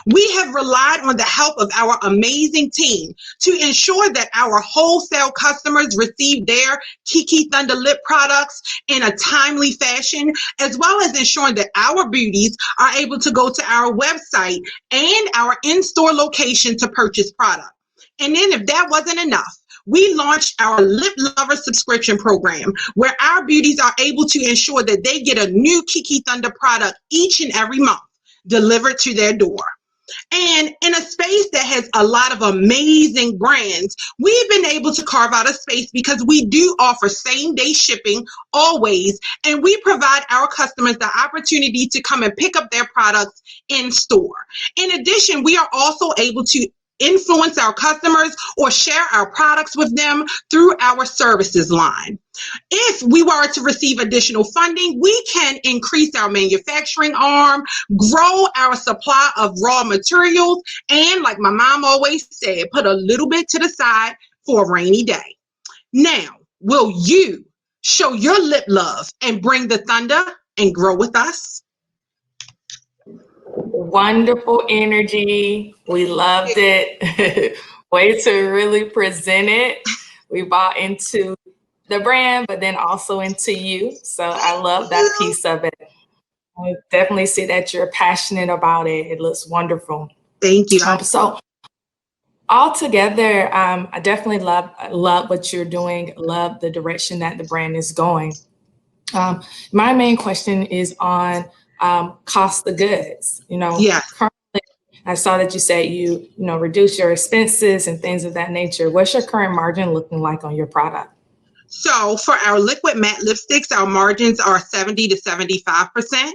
We have relied on the help of our amazing team to ensure that our wholesale customers receive their Kiki Thunder lip products in a timely fashion, as well as ensuring that our beauties are able to go to our website and our in-store location to purchase product. And then if that wasn't enough, we launched our Lip Lover subscription program, where our beauties are able to ensure that they get a new Kiki Thunder product each and every month delivered to their door. And in a space that has a lot of amazing brands, we've been able to carve out a space because we do offer same-day shipping always, and we provide our customers the opportunity to come and pick up their products in store. In addition, we are also able to influence our customers or share our products with them through our services line. If we were to receive additional funding, we can increase our manufacturing arm, grow our supply of raw materials, and like my mom always said, put a little bit to the side for a rainy day. Now, will you show your lip love and bring the thunder and grow with us? Wonderful energy. We loved it. Way to really present it. We bought into the brand, but then also into you. So I love that piece of it. I definitely see that you're passionate about it. It looks wonderful. Thank you. So all together, I definitely love what you're doing. Love the direction that the brand is going. My main question is on cost of goods. Currently, I saw that you said you reduce your expenses and things of that nature. What's your current margin looking like on your product? So for our liquid matte lipsticks, our margins are 70 to 75%.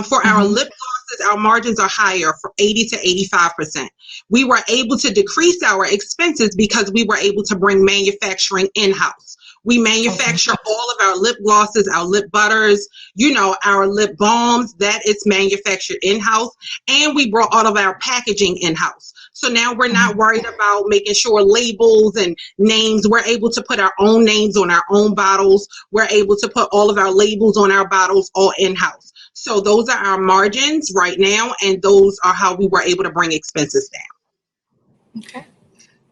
For our lip glosses, our margins are higher, for 80 to 85%. We were able to decrease our expenses because we were able to bring manufacturing in-house. We manufacture all of our lip glosses, our lip butters, our lip balms, that is manufactured in-house. And we brought all of our packaging in-house. So now we're not worried about making sure labels and names. We're able to put our own names on our own bottles. We're able to put all of our labels on our bottles all in-house. So those are our margins right now, and those are how we were able to bring expenses down. Okay.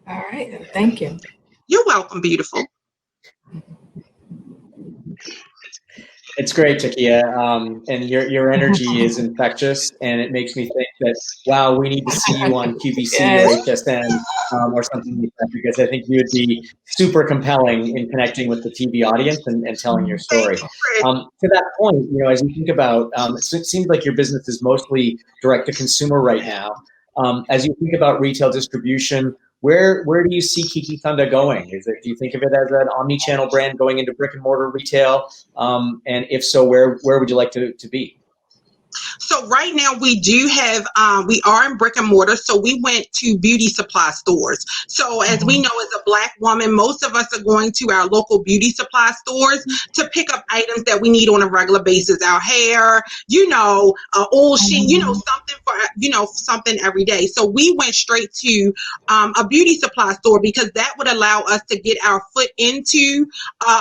All right. Thank you. You're welcome, beautiful. It's great, Takia, and your energy is infectious, and it makes me think that, wow, we need to see you on QVC or HSN or something like that, because I think you would be super compelling in connecting with the TV audience and telling your story. To that point, as you think about, it seems like your business is mostly direct to consumer right now. As you think about retail distribution, where do you see Kiki Thunder going? Do you think of it as an omni-channel brand going into brick and mortar retail? And if so, where would you like to be? So right now we do have, we are in brick and mortar. So we went to beauty supply stores. So as we know, as a Black woman, most of us are going to our local beauty supply stores to pick up items that we need on a regular basis. Our hair, oil sheen, something for, something every day. So we went straight to a beauty supply store because that would allow us to get our foot into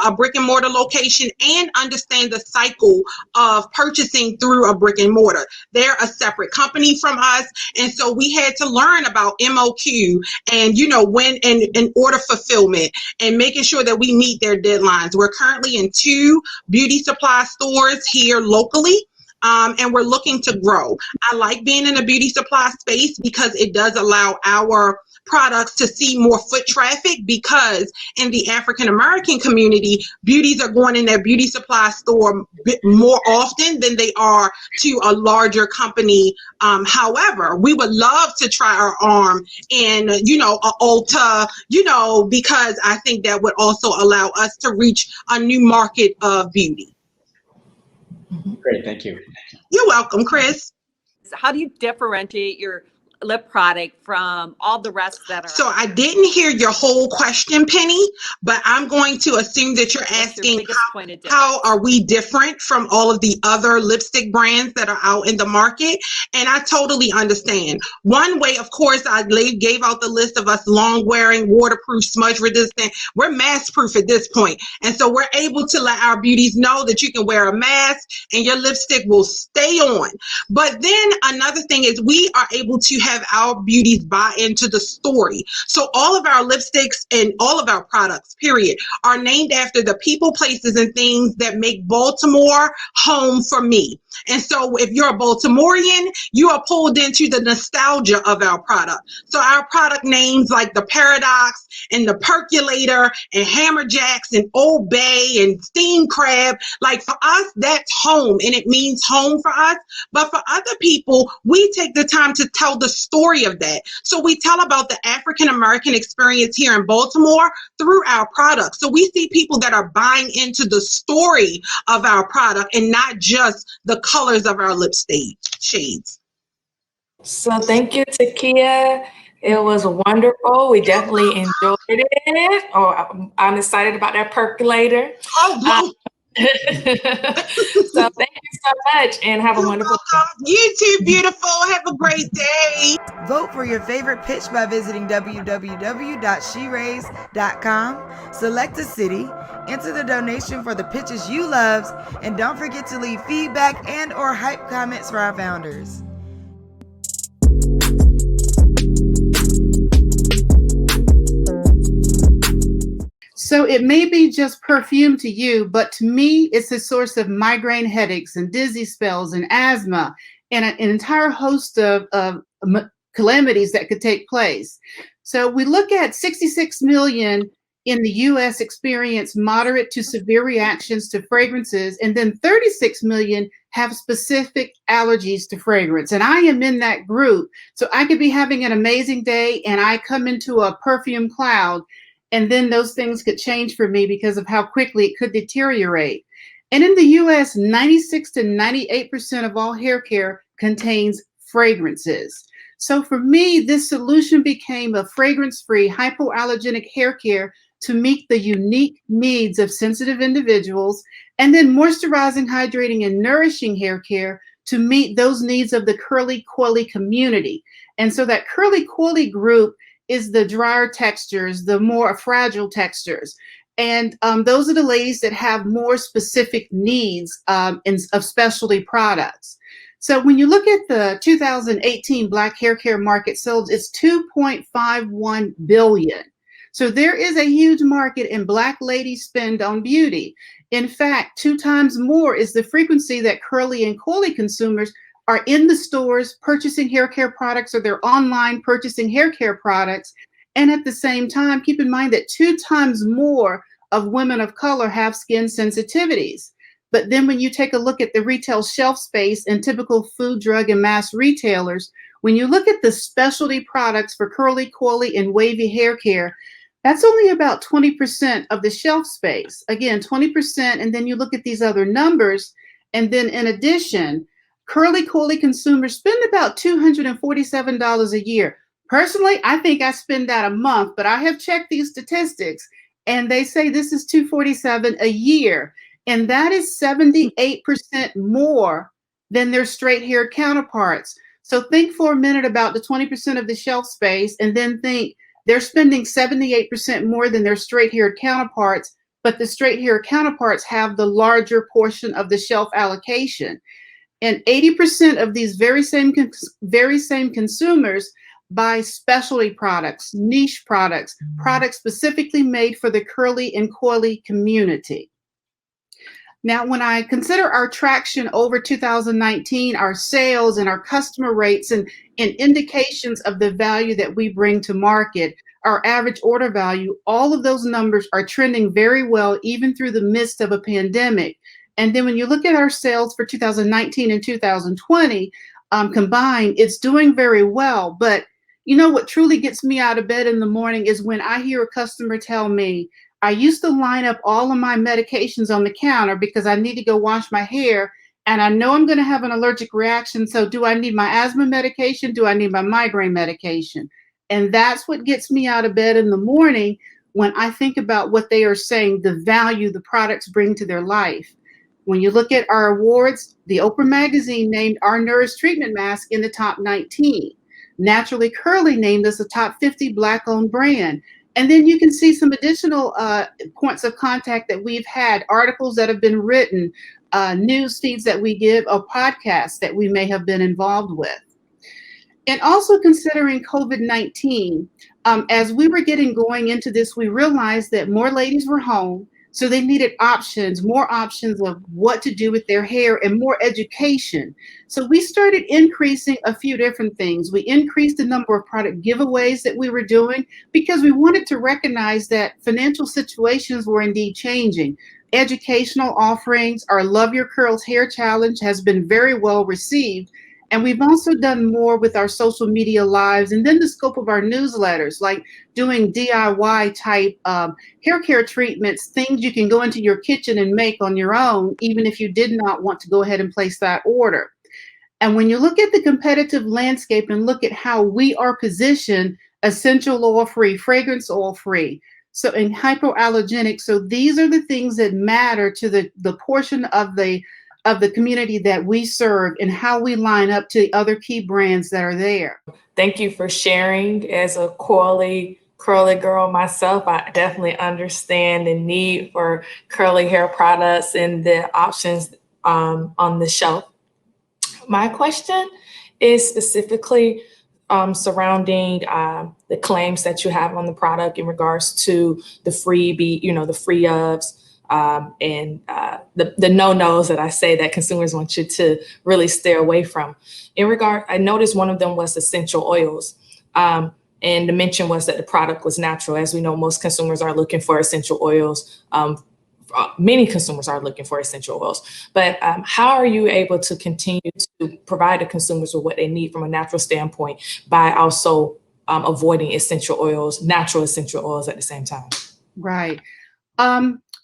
a brick and mortar location and understand the cycle of purchasing through a brick and mortar. They're a separate company from us, and so we had to learn about MOQ and when and order fulfillment and making sure that we meet their deadlines. We're currently in 2 beauty supply stores here locally. And we're looking to grow. I like being in a beauty supply space because it does allow our products to see more foot traffic, because in the African American community, beauties are going in their beauty supply store more often than they are to a larger company. However, we would love to try our arm in, a Ulta, because I think that would also allow us to reach a new market of beauty. Great, thank you. You're welcome, Chris. How do you differentiate your lip product from all the rest that are. So I didn't hear your whole question, Penny, but I'm going to assume that you're asking how are we different from all of the other lipstick brands that are out in the market? And I totally understand. One way, of course, I gave out the list of us long wearing, waterproof, smudge resistant. We're mask proof at this point. And so we're able to let our beauties know that you can wear a mask and your lipstick will stay on. But then another thing is we are able to have our beauties buy into the story. So all of our lipsticks and all of our products, period, are named after the people, places, and things that make Baltimore home for me. And so if you're a Baltimorean, you are pulled into the nostalgia of our product. So our product names like the Paradox and the Percolator and Hammerjacks and Old Bay and Steam Crab, like for us, that's home and it means home for us. But for other people, we take the time to tell the story of that. So we tell about the African-American experience here in Baltimore through our products. So we see people that are buying into the story of our product and not just the colors of our lip shades. So thank you, Takia. It was wonderful. We definitely enjoyed it. Oh, I'm excited about that percolator. Oh, so thank you so much and have a wonderful day. You too, beautiful. Have a great day. Vote for your favorite pitch by visiting www.sheraise.com. Select a city, enter the donation for the pitches you loved, and don't forget to leave feedback and or hype comments for our founders. So it may be just perfume to you, but to me, it's a source of migraine headaches and dizzy spells and asthma and an entire host of calamities that could take place. So we look at 66 million in the US experience moderate to severe reactions to fragrances, and then 36 million have specific allergies to fragrance. And I am in that group. So I could be having an amazing day and I come into a perfume cloud, and then those things could change for me because of how quickly it could deteriorate. And in the US, 96 to 98% of all hair care contains fragrances. So for me, this solution became a fragrance-free hypoallergenic hair care to meet the unique needs of sensitive individuals, and then moisturizing, hydrating, and nourishing hair care to meet those needs of the curly coily community. And so that curly coily group is the drier textures, the more fragile textures. And those are the ladies that have more specific needs of specialty products. So when you look at the 2018 Black hair care market sales, it's $2.51 billion. So there is a huge market and Black ladies spend on beauty. In fact, 2 times more is the frequency that curly and coily consumers are in the stores purchasing hair care products, or they're online purchasing hair care products. And at the same time, keep in mind that 2 times more of women of color have skin sensitivities. But then when you take a look at the retail shelf space and typical food, drug, and mass retailers, when you look at the specialty products for curly, coily, and wavy hair care, that's only about 20% of the shelf space. Again, 20%, and then you look at these other numbers, and then in addition, curly coily consumers spend about $247 a year. Personally, I think I spend that a month, but I have checked these statistics and they say this is $247 a year. And that is 78% more than their straight haired counterparts. So think for a minute about the 20% of the shelf space and then think they're spending 78% more than their straight haired counterparts, but the straight haired counterparts have the larger portion of the shelf allocation. And 80% of these very same consumers buy specialty products, niche products, products specifically made for the curly and coily community. Now, when I consider our traction over 2019, our sales and our customer rates and indications of the value that we bring to market, our average order value, all of those numbers are trending very well, even through the midst of a pandemic. And then when you look at our sales for 2019 and 2020 combined, it's doing very well. But you know what truly gets me out of bed in the morning is when I hear a customer tell me, I used to line up all of my medications on the counter because I need to go wash my hair, and I know I'm going to have an allergic reaction. So do I need my asthma medication? Do I need my migraine medication? And that's what gets me out of bed in the morning when I think about what they are saying, the value the products bring to their life. When you look at our awards, the Oprah magazine named our Nourish treatment mask in the top 19. Naturally Curly named us a top 50 Black-owned brand. And then you can see some additional points of contact that we've had, articles that have been written, news feeds that we give, or podcasts that we may have been involved with. And also considering COVID-19, as we were getting going into this, we realized that more ladies were home, so they needed options, more options of what to do with their hair and more education. So we started increasing a few different things. We increased the number of product giveaways that we were doing because we wanted to recognize that financial situations were indeed changing. Educational offerings, our Love Your Curls Hair Challenge has been very well received. And we've also done more with our social media lives and then the scope of our newsletters, like doing DIY type hair care treatments, things you can go into your kitchen and make on your own, even if you did not want to go ahead and place that order. And when you look at the competitive landscape and look at how we are positioned, essential oil free, fragrance oil free, so in hypoallergenic, so these are the things that matter to the portion of the community that we serve and how we line up to the other key brands that are there. Thank you for sharing. As a curly girl myself, I definitely understand the need for curly hair products and the options on the shelf. My question is specifically surrounding the claims that you have on the product in regards to the freebie, the free ofs. And the no-nos that I say that consumers want you to really stay away from. I noticed one of them was essential oils. And the mention was that the product was natural. As we know, most consumers are looking for essential oils. Many consumers are looking for essential oils. But how are you able to continue to provide the consumers with what they need from a natural standpoint by also avoiding natural essential oils at the same time? Right.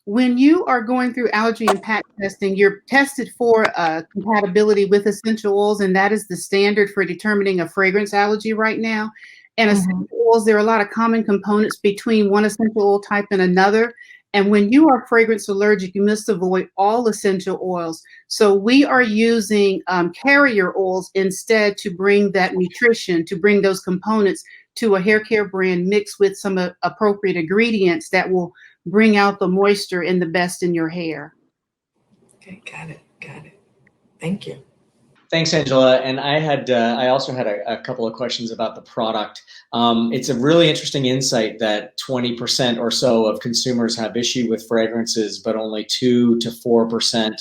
When you are going through allergy impact testing, you're tested for compatibility with essential oils, and that is the standard for determining a fragrance allergy right now. And essential oils, there are a lot of common components between one essential oil type and another. And when you are fragrance allergic, you must avoid all essential oils. So we are using carrier oils instead to bring that nutrition, to bring those components to a hair care brand mixed with some appropriate ingredients that will bring out the moisture and the best in your hair. Okay, got it. Thank you. Thanks, Angela. And I also had a couple of questions about the product. It's a really interesting insight that 20% or so of consumers have issue with fragrances, but only 2 to 4%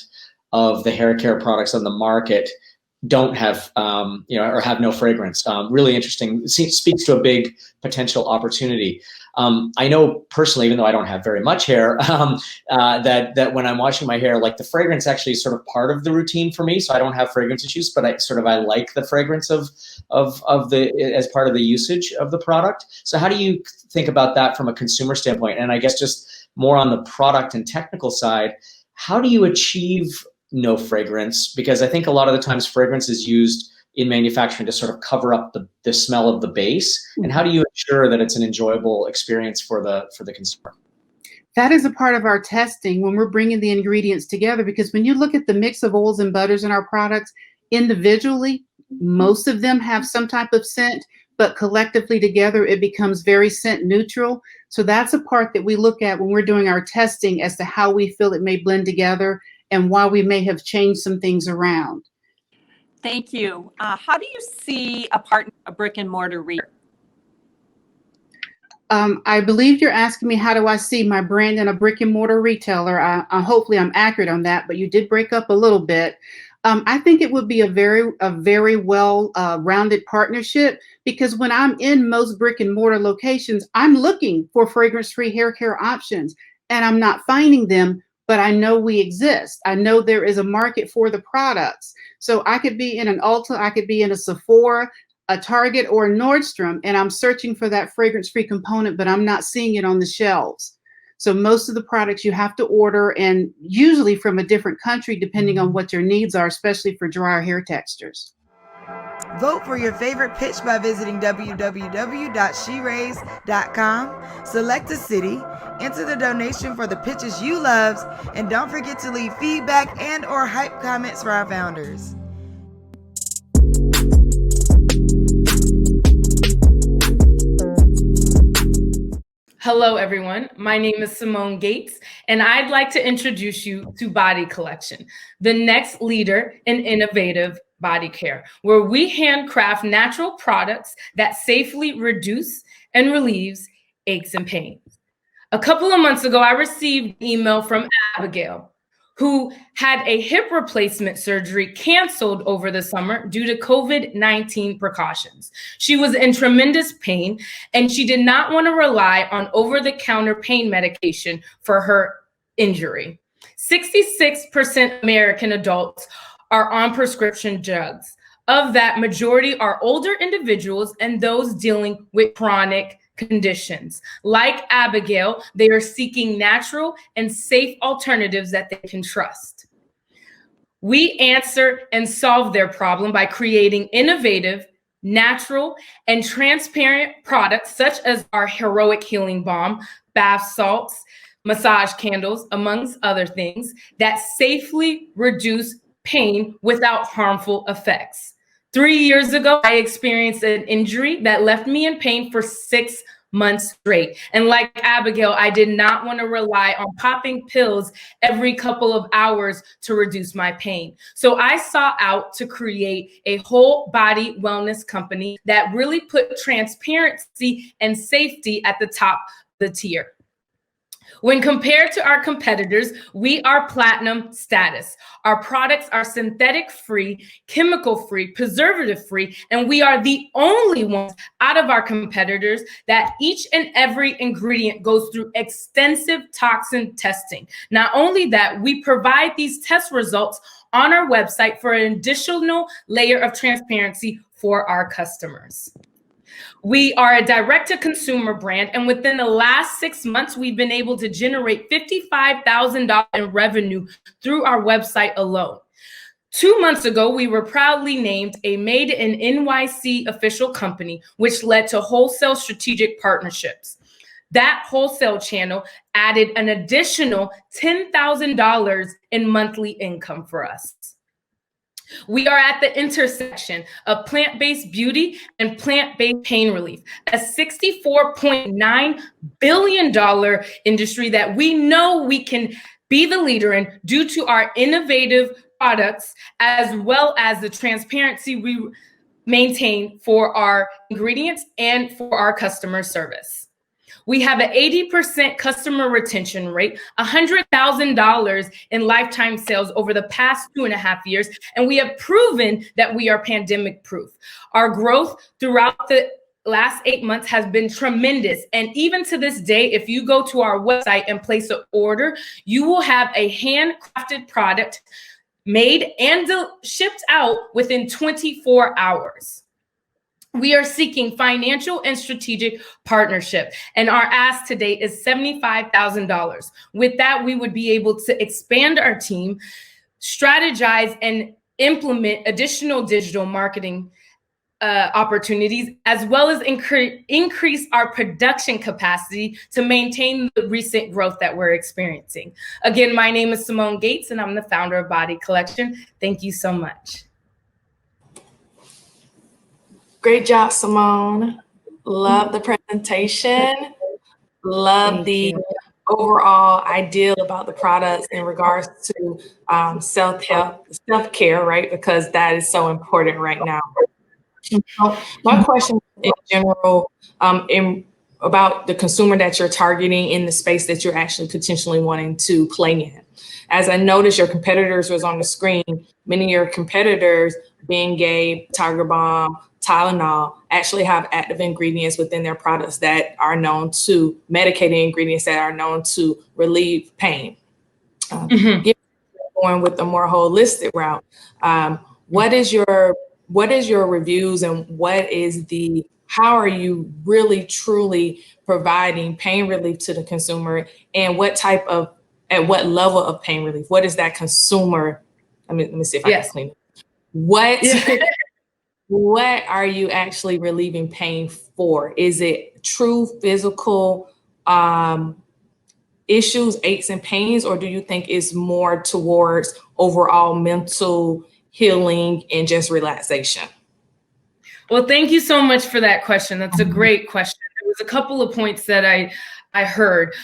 of the hair care products on the market don't have, or have no fragrance. Really interesting. It speaks to a big potential opportunity. I know personally, even though I don't have very much hair, that when I'm washing my hair, like the fragrance actually is sort of part of the routine for me. So I don't have fragrance issues, but I like the fragrance of as part of the usage of the product. So how do you think about that from a consumer standpoint? And I guess just more on the product and technical side, how do you achieve no fragrance? Because I think a lot of the times fragrance is used in manufacturing to sort of cover up the smell of the base. And how do you ensure that it's an enjoyable experience for the consumer? That is a part of our testing when we're bringing the ingredients together, because when you look at the mix of oils and butters in our products individually, most of them have some type of scent, but collectively together it becomes very scent neutral. So that's a part that we look at when we're doing our testing as to how we feel it may blend together and why we may have changed some things around. Thank you. How do you see a brick and mortar retailer? I believe you're asking me, how do I see my brand in a brick and mortar retailer? Hopefully I'm accurate on that, but you did break up a little bit. I think it would be a very well rounded partnership, because when I'm in most brick and mortar locations, I'm looking for fragrance-free hair care options and I'm not finding them, but I know we exist. I know there is a market for the products. So I could be in an Ulta, I could be in a Sephora, a Target, or a Nordstrom, and I'm searching for that fragrance-free component, but I'm not seeing it on the shelves. So most of the products you have to order, and usually from a different country, depending on what your needs are, especially for drier hair textures. Vote for your favorite pitch by visiting www.sheraise.com. Select a city, enter the donation for the pitches you loved, and don't forget to leave feedback and or hype comments for our founders. Hello, everyone. My name is Simone Gates, and I'd like to introduce you to Body Collection, the next leader in innovative body care, where we handcraft natural products that safely reduce and relieves aches and pains. A couple of months ago, I received an email from Abigail, who had a hip replacement surgery canceled over the summer due to COVID-19 precautions. She was in tremendous pain, and she did not want to rely on over-the-counter pain medication for her injury. 66% American adults are on prescription drugs. Of that, majority are older individuals and those dealing with chronic conditions. Like Abigail, they are seeking natural and safe alternatives that they can trust. We answer and solve their problem by creating innovative, natural, and transparent products such as our Heroic Healing Balm, bath salts, massage candles, amongst other things, that safely reduce pain without harmful effects. 3 years ago, I experienced an injury that left me in pain for 6 months straight. And like Abigail, I did not want to rely on popping pills every couple of hours to reduce my pain. So I sought out to create a whole body wellness company that really put transparency and safety at the top of the tier. When compared to our competitors, we are platinum status. Our products are synthetic-free, chemical-free, preservative-free, and we are the only ones out of our competitors that each and every ingredient goes through extensive toxin testing. Not only that, we provide these test results on our website for an additional layer of transparency for our customers. We are a direct-to-consumer brand, and within the last 6 months, we've been able to generate $55,000 in revenue through our website alone. 2 months ago, we were proudly named a Made in NYC official company, which led to wholesale strategic partnerships. That wholesale channel added an additional $10,000 in monthly income for us. We are at the intersection of plant-based beauty and plant-based pain relief, a $64.9 billion industry that we know we can be the leader in due to our innovative products, as well as the transparency we maintain for our ingredients and for our customer service. We have an 80% customer retention rate, $100,000 in lifetime sales over the past 2.5 years, and we have proven that we are pandemic proof. Our growth throughout the last 8 months has been tremendous. And even to this day, if you go to our website and place an order, you will have a handcrafted product made and shipped out within 24 hours. We are seeking financial and strategic partnership, and our ask today is $75,000. With that, we would be able to expand our team, strategize, and implement additional digital marketing opportunities, as well as increase our production capacity to maintain the recent growth that we're experiencing. Again, my name is Simone Gates, and I'm the founder of Body Collection. Thank you so much. Great job, Simone. Love the presentation. Love the overall idea about the products in regards to self-help, self-care, right? Because that is so important right now. My question in general about the consumer that you're targeting in the space that you're actually potentially wanting to play in. As I noticed, your competitors was on the screen. Many of your competitors, Bengay, Tiger Balm, Tylenol, actually have active ingredients within their products that are known to, medicated ingredients that are known to relieve pain. Going with a more holistic route, what is your reviews and what is the how are you really truly providing pain relief to the consumer, and at what level of pain relief? What is that consumer? Let me see if I can clean it. What are you actually relieving pain for? Is it true physical issues, aches and pains, or do you think it's more towards overall mental healing and just relaxation? Well, thank you so much for that question. That's a great question. There was a couple of points that I heard.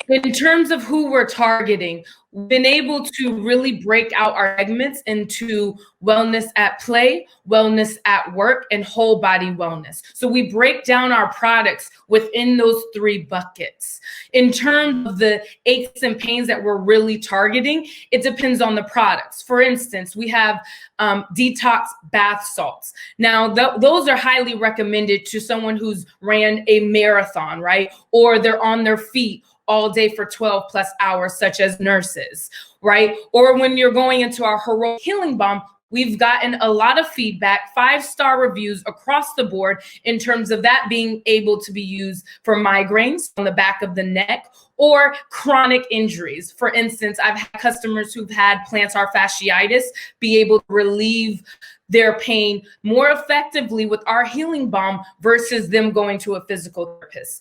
In terms of who we're targeting, we've been able to really break out our segments into wellness at play, wellness at work, and whole body wellness. So we break down our products within those 3 buckets. In terms of the aches and pains that we're really targeting, it depends on the products. For instance, we have detox bath salts. Now, those are highly recommended to someone who's ran a marathon, right? Or they're on their feet all day for 12 plus hours, such as nurses, right? Or when you're going into our heroic healing balm, we've gotten a lot of feedback, 5-star reviews across the board in terms of that being able to be used for migraines on the back of the neck or chronic injuries. For instance, I've had customers who've had plantar fasciitis be able to relieve their pain more effectively with our healing balm versus them going to a physical therapist.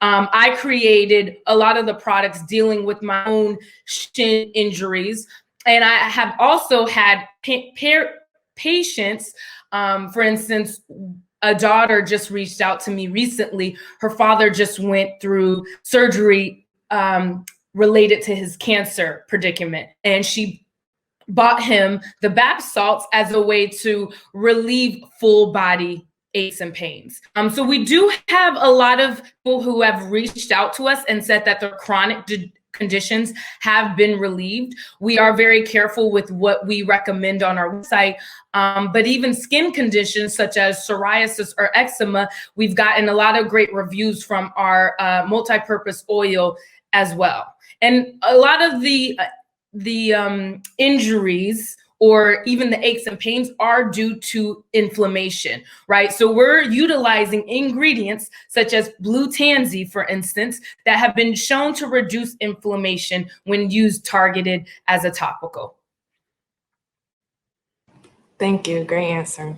I created a lot of the products dealing with my own shin injuries. And I have also had patients, for instance, a daughter just reached out to me recently. Her father just went through surgery related to his cancer predicament. And she bought him the bath salts as a way to relieve full body aches and pains. So we do have a lot of people who have reached out to us and said that their chronic conditions have been relieved. We are very careful with what we recommend on our website. But even skin conditions such as psoriasis or eczema, we've gotten a lot of great reviews from our multi-purpose oil as well. And a lot of the injuries or even the aches and pains are due to inflammation, right? So we're utilizing ingredients such as blue tansy, for instance, that have been shown to reduce inflammation when used targeted as a topical. Thank you. Great answer.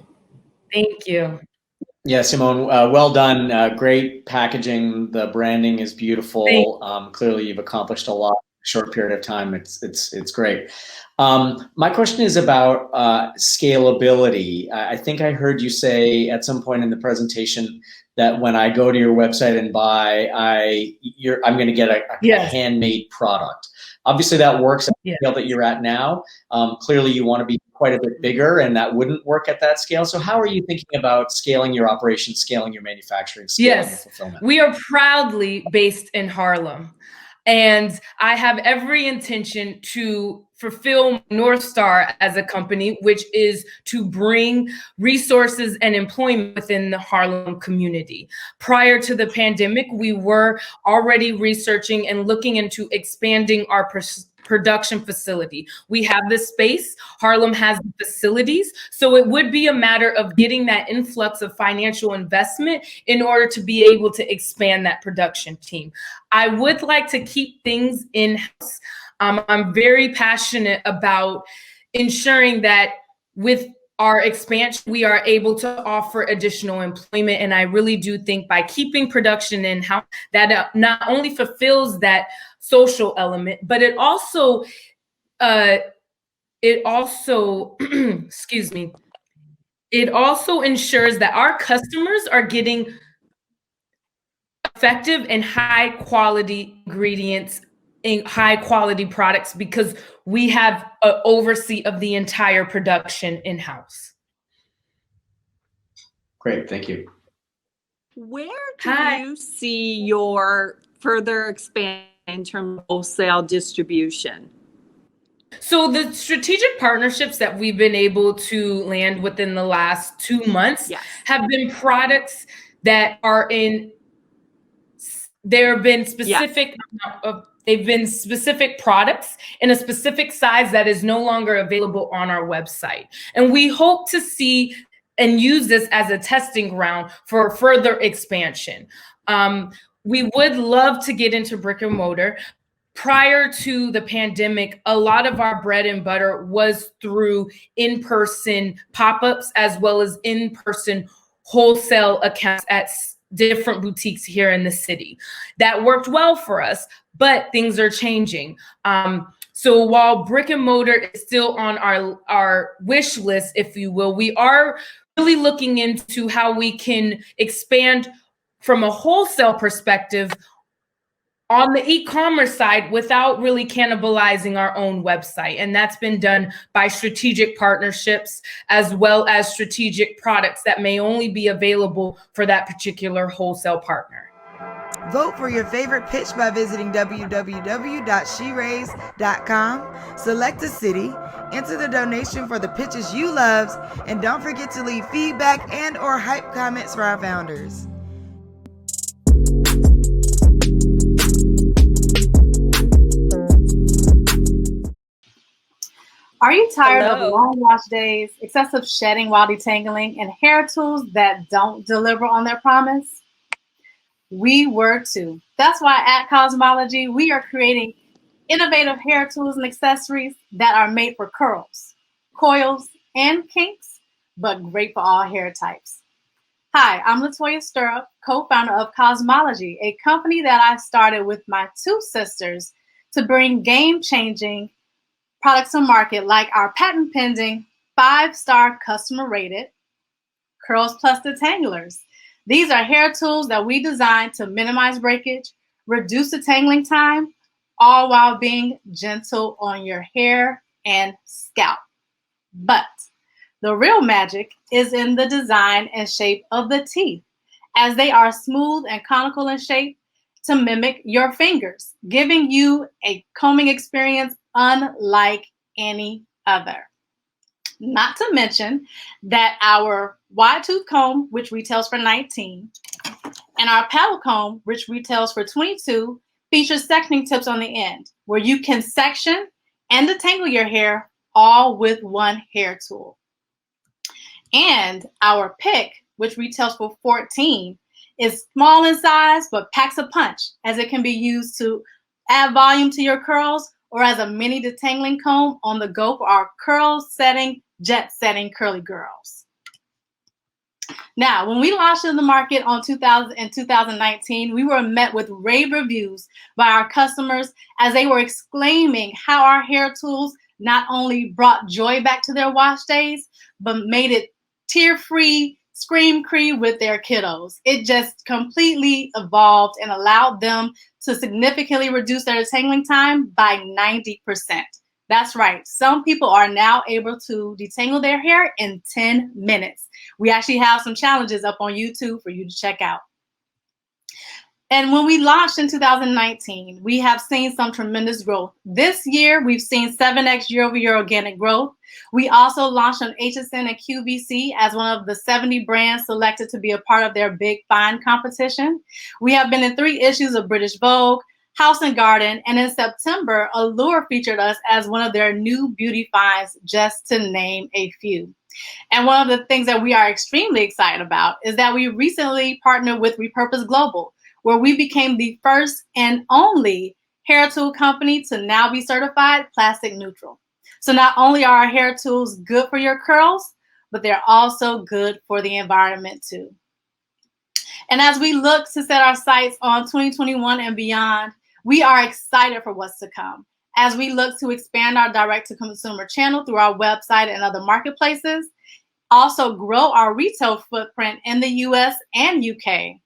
Thank you. Yeah, Simone, well done. Great packaging. The branding is beautiful. Clearly, you've accomplished a lot in a short period of time. It's great. My question is about scalability. I think I heard you say at some point in the presentation that when I go to your website and buy, I'm going to get a handmade product. Obviously, that works at the scale that you're at now. Clearly, you want to be quite a bit bigger, and that wouldn't work at that scale. So how are you thinking about scaling your operation, scaling your manufacturing, scaling your fulfillment? We are proudly based in Harlem. And I have every intention to fulfill North Star as a company, which is to bring resources and employment within the Harlem community. Prior to the pandemic, we were already researching and looking into expanding our production facility. We have this space, Harlem has facilities, so it would be a matter of getting that influx of financial investment in order to be able to expand that production team. I would like to keep things in-house. I'm very passionate about ensuring that with our expansion, we are able to offer additional employment. And I really do think by keeping production in-house, that not only fulfills that social element, but it also, excuse me, it also ensures that our customers are getting effective and high quality ingredients in high quality products because we have an oversee of the entire production in-house. Great, thank you. Where do you see your further expansion in terms of wholesale distribution? So the strategic partnerships that we've been able to land within the last 2 months have been products that are in, there have been specific, they've been specific products in a specific size that is no longer available on our website. And we hope to see and use this as a testing ground for further expansion. We would love to get into brick and mortar. Prior to the pandemic, a lot of our bread and butter was through in-person pop-ups as well as in-person wholesale accounts at different boutiques here in the city. That worked well for us, but things are changing. So while brick and mortar is still on our wish list, if you will, we are really looking into how we can expand from a wholesale perspective on the e-commerce side without really cannibalizing our own website. And that's been done by strategic partnerships as well as strategic products that may only be available for that particular wholesale partner. Vote for your favorite pitch by visiting www.sheraise.com. Select a city, enter the donation for the pitches you loved, and don't forget to leave feedback and or hype comments for our founders. Are you tired of Hello. long wash days, excessive shedding while detangling, and hair tools that don't deliver on their promise? We were too. That's why at Cosmology, we are creating innovative hair tools and accessories that are made for curls, coils, and kinks, but great for all hair types. Hi, I'm Latoya Stirrup, co-founder of Cosmology, a company that I started with my two sisters to bring game-changing products to market, like our patent-pending 5-star customer-rated Curls Plus Detanglers. These are hair tools that we designed to minimize breakage, reduce detangling time, all while being gentle on your hair and scalp. But the real magic is in the design and shape of the teeth, as they are smooth and conical in shape to mimic your fingers, giving you a combing experience unlike any other. Not to mention that our wide tooth comb, which retails for $19, and our paddle comb, which retails for $22, features sectioning tips on the end, where you can section and detangle your hair all with one hair tool. And our pick, which retails for $14, is small in size but packs a punch, as it can be used to add volume to your curls or as a mini detangling comb on the go for our curl-setting, jet-setting curly girls. Now, when we launched in the market in 2019, we were met with rave reviews by our customers as they were exclaiming how our hair tools not only brought joy back to their wash days, but made it tear-free, scream-free with their kiddos. It just completely evolved and allowed them to significantly reduce their detangling time by 90%. That's right. Some people are now able to detangle their hair in 10 minutes. We actually have some challenges up on YouTube for you to check out. And when we launched in 2019, we have seen some tremendous growth. This year, we've seen 7x year-over-year organic growth. We also launched on HSN and QVC as one of the 70 brands selected to be a part of their Big Find competition. We have been in 3 issues of British Vogue, House and Garden, and in September, Allure featured us as one of their new beauty finds, just to name a few. And one of the things that we are extremely excited about is that we recently partnered with Repurpose Global, where we became the first and only hair tool company to now be certified plastic neutral. So not only are our hair tools good for your curls, but they're also good for the environment too. And as we look to set our sights on 2021 and beyond, we are excited for what's to come as we look to expand our direct-to-consumer channel through our website and other marketplaces, also grow our retail footprint in the US and UK,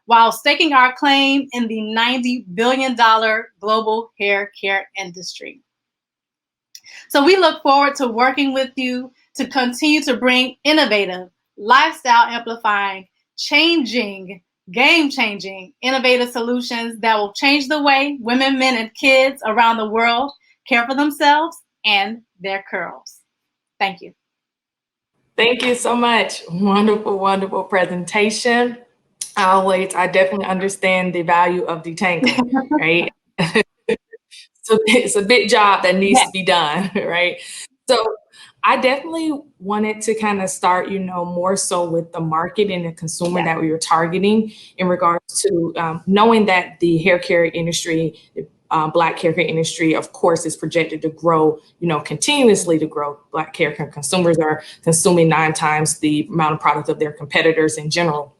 while staking our claim in the $90 billion global hair care industry. So we look forward to working with you to continue to bring innovative, lifestyle amplifying, changing, game-changing, innovative solutions that will change the way women, men, and kids around the world care for themselves and their curls. Thank you. Thank you so much. Wonderful, wonderful presentation. I definitely understand the value of detangling, right? So it's a big job that needs to be done, right? So I definitely wanted to kind of start, more so with the market and the consumer that we were targeting in regards to knowing that the hair care industry, Black hair care industry, of course, is projected to grow, continuously to grow. Black hair care consumers are consuming 9 times the amount of product of their competitors in general.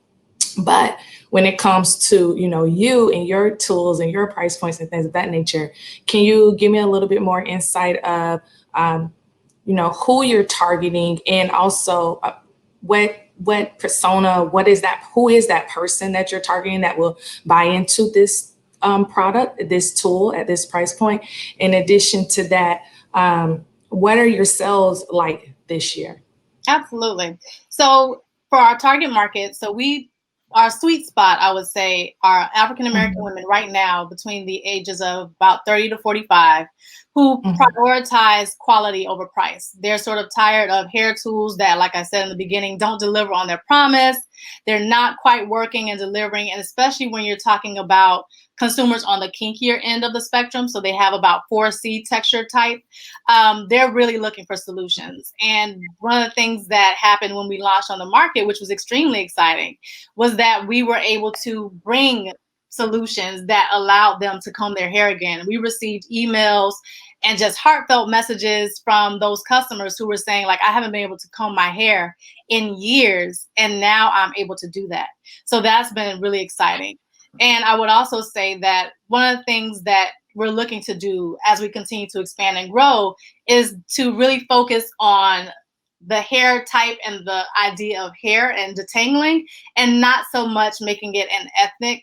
But when it comes to, you and your tools and your price points and things of that nature, can you give me a little bit more insight of, who you're targeting, and also what persona, who is that person that you're targeting that will buy into this product, this tool at this price point? In addition to that, what are your sales like this year? Absolutely. So for our target market, our sweet spot, I would say, are African-American women right now between the ages of about 30 to 45 who prioritize quality over price. They're sort of tired of hair tools that, like I said in the beginning, don't deliver on their promise. They're not quite working and delivering. And especially when you're talking about consumers on the kinkier end of the spectrum, so they have about 4C texture type, they're really looking for solutions. And one of the things that happened when we launched on the market, which was extremely exciting, was that we were able to bring solutions that allowed them to comb their hair again. We received emails and just heartfelt messages from those customers who were saying, like, I haven't been able to comb my hair in years, and now I'm able to do that. So that's been really exciting. And I would also say that one of the things that we're looking to do as we continue to expand and grow is to really focus on the hair type and the idea of hair and detangling, and not so much making it an ethnic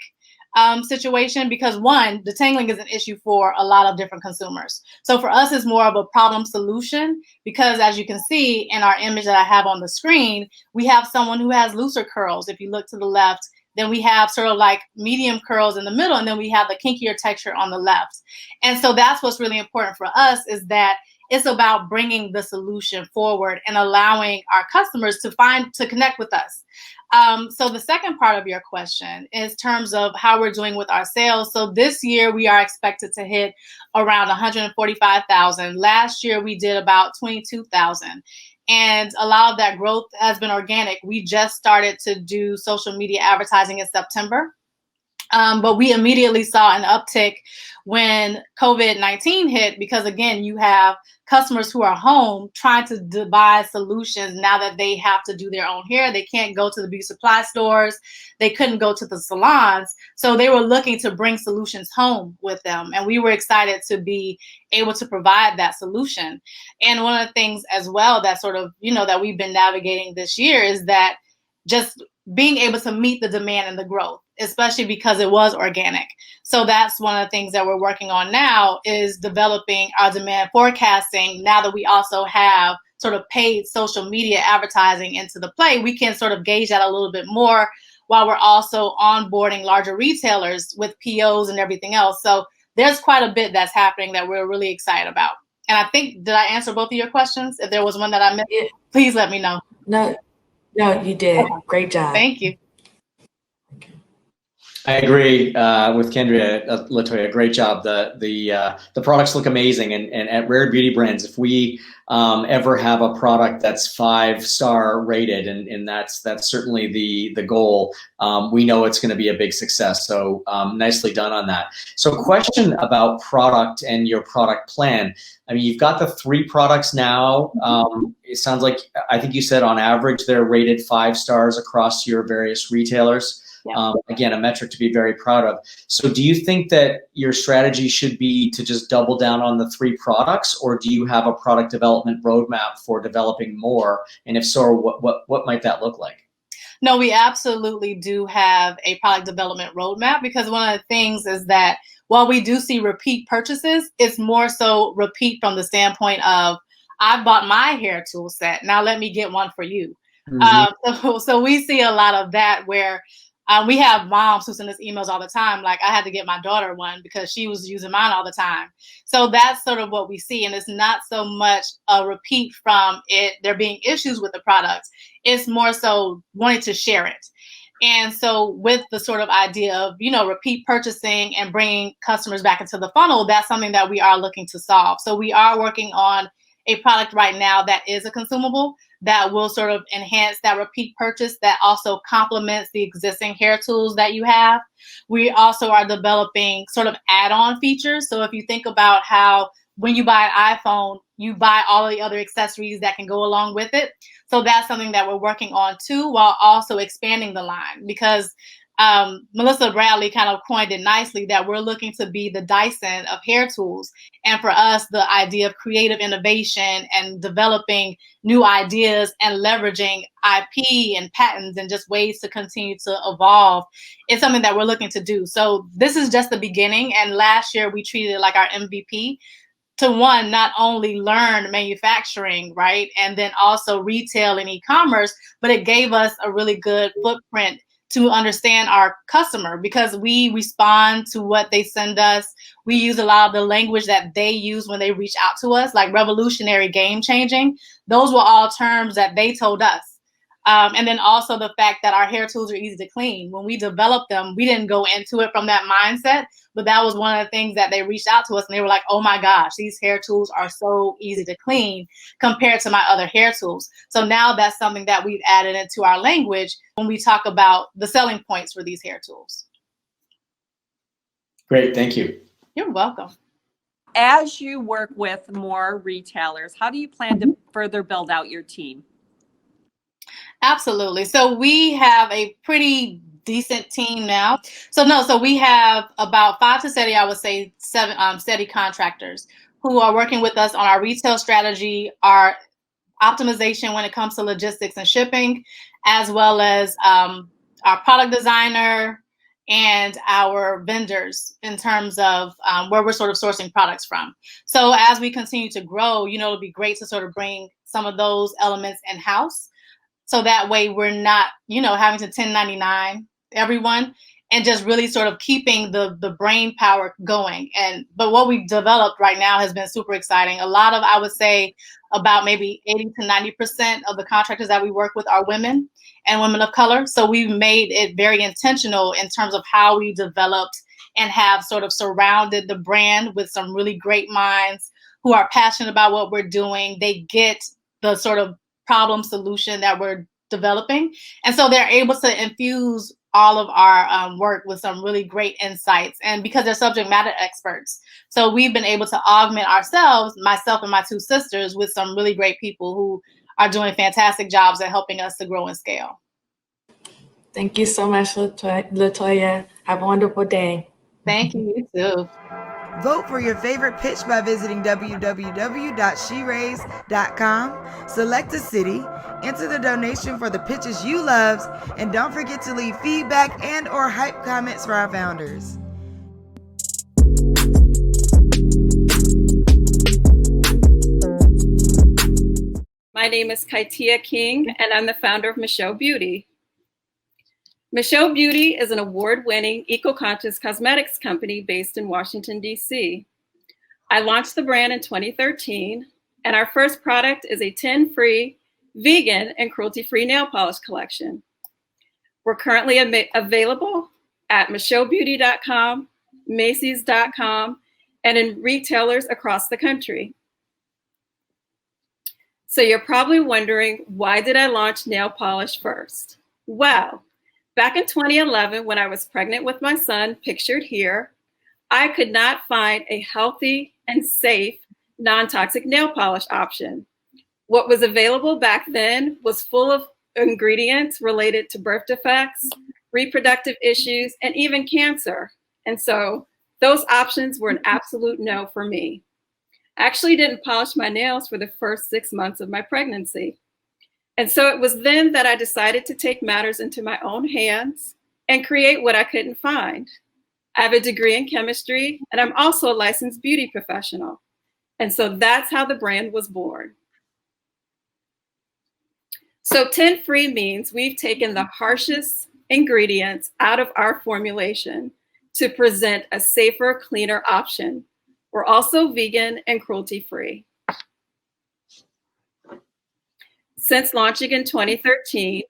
situation, because one, detangling is an issue for a lot of different consumers. So for us, it's more of a problem solution, because as you can see in our image that I have on the screen, we have someone who has looser curls. If you look to the left, then we have sort of like medium curls in the middle, and then we have the kinkier texture on the left. And so that's what's really important for us, is that it's about bringing the solution forward and allowing our customers to connect with us. So the second part of your question is terms of how we're doing with our sales. So this year we are expected to hit around 145,000. Last year we did about 22,000. And a lot of that growth has been organic. We just started to do social media advertising in September. But we immediately saw an uptick when COVID-19 hit, because again, you have customers who are home trying to devise solutions now that they have to do their own hair. They can't go to the beauty supply stores. They couldn't go to the salons. So they were looking to bring solutions home with them. And we were excited to be able to provide that solution. And one of the things as well that sort of, that we've been navigating this year is that just being able to meet the demand and the growth, especially because it was organic. So that's one of the things that we're working on now, is developing our demand forecasting. Now that we also have sort of paid social media advertising into the play, we can sort of gauge that a little bit more, while we're also onboarding larger retailers with POs and everything else. So there's quite a bit that's happening that we're really excited about. And I think, did I answer both of your questions? If there was one that I missed, please let me know. No, you did. Great job. Thank you. I agree with Kendria, Latoya. Great job. The products look amazing, and at Rare Beauty Brands, if we ever have a product that's 5-star rated, and that's certainly the goal, we know it's going to be a big success. So nicely done on that. So, question about product and your product plan. I mean, you've got the 3 products now. It sounds like, I think you said on average they're rated 5 stars across your various retailers. Yeah. Again, a metric to be very proud of. So do you think that your strategy should be to just double down on the 3 products, or do you have a product development roadmap for developing more? And if so, what might that look like? No, we absolutely do have a product development roadmap, because one of the things is that while we do see repeat purchases, it's more so repeat from the standpoint of, I bought my hair tool set, now let me get one for you. Mm-hmm. So we see a lot of that, where we have moms who send us emails all the time, like, I had to get my daughter one because she was using mine all the time. So that's sort of what we see. And it's not so much a repeat from it, there being issues with the product. It's more so wanting to share it. And so with the sort of idea of, repeat purchasing and bringing customers back into the funnel, that's something that we are looking to solve. So we are working on a product right now that is a consumable that will sort of enhance that repeat purchase that also complements the existing hair tools that you have. We also are developing sort of add-on features. So if you think about how when you buy an iPhone, you buy all of the other accessories that can go along with it. So that's something that we're working on too, while also expanding the line, because Melissa Bradley kind of coined it nicely that we're looking to be the Dyson of hair tools. And for us, the idea of creative innovation and developing new ideas and leveraging IP and patents and just ways to continue to evolve is something that we're looking to do. So this is just the beginning. And last year we treated it like our MVP to one, not only learn manufacturing, right? And then also retail and e-commerce, but it gave us a really good footprint to understand our customer, because we respond to what they send us. We use a lot of the language that they use when they reach out to us, like revolutionary, game changing. Those were all terms that they told us. And then also the fact that our hair tools are easy to clean. When we developed them, we didn't go into it from that mindset, but that was one of the things that they reached out to us and they were like, oh my gosh, these hair tools are so easy to clean compared to my other hair tools. So now that's something that we've added into our language when we talk about the selling points for these hair tools. Great, thank you. You're welcome. As you work with more retailers, how do you plan to further build out your team? Absolutely. So we have a pretty decent team now. So we have about 5 to 7, I would say 7 steady contractors who are working with us on our retail strategy, our optimization when it comes to logistics and shipping, as well as our product designer and our vendors in terms of where we're sort of sourcing products from. So as we continue to grow, it'll be great to sort of bring some of those elements in-house. So that way we're not, having to 1099 everyone and just really sort of keeping the brain power going. But what we've developed right now has been super exciting. A lot of, I would say about maybe 80 to 90% of the contractors that we work with are women and women of color. So we've made it very intentional in terms of how we developed and have sort of surrounded the brand with some really great minds who are passionate about what we're doing. They get the sort of problem solution that we're developing. And so they're able to infuse all of our work with some really great insights, and because they're subject matter experts. So we've been able to augment ourselves, myself and my 2 sisters, with some really great people who are doing fantastic jobs at helping us to grow and scale. Thank you so much, Latoya. Have a wonderful day. Thank you, you too. Vote for your favorite pitch by visiting www.sheraise.com. Select a city, enter the donation for the pitches you loved, and don't forget to leave feedback and or hype comments for our founders. My name is Kaitia King, and I'm the founder of Michelle Beauty. Michelle Beauty is an award-winning eco-conscious cosmetics company based in Washington, D.C. I launched the brand in 2013, and our first product is a 10-free, vegan, and cruelty-free nail polish collection. We're currently available at michellebeauty.com, Macy's.com, and in retailers across the country. So you're probably wondering, why did I launch nail polish first? Well, back in 2011, when I was pregnant with my son, pictured here, I could not find a healthy and safe, non-toxic nail polish option. What was available back then was full of ingredients related to birth defects, reproductive issues, and even cancer. And so those options were an absolute no for me. I actually didn't polish my nails for the first 6 months of my pregnancy. And so it was then that I decided to take matters into my own hands and create what I couldn't find. I have a degree in chemistry, and I'm also a licensed beauty professional. And so that's how the brand was born. So 10-free means we've taken the harshest ingredients out of our formulation to present a safer, cleaner option. We're also vegan and cruelty-free. Since launching in 2013,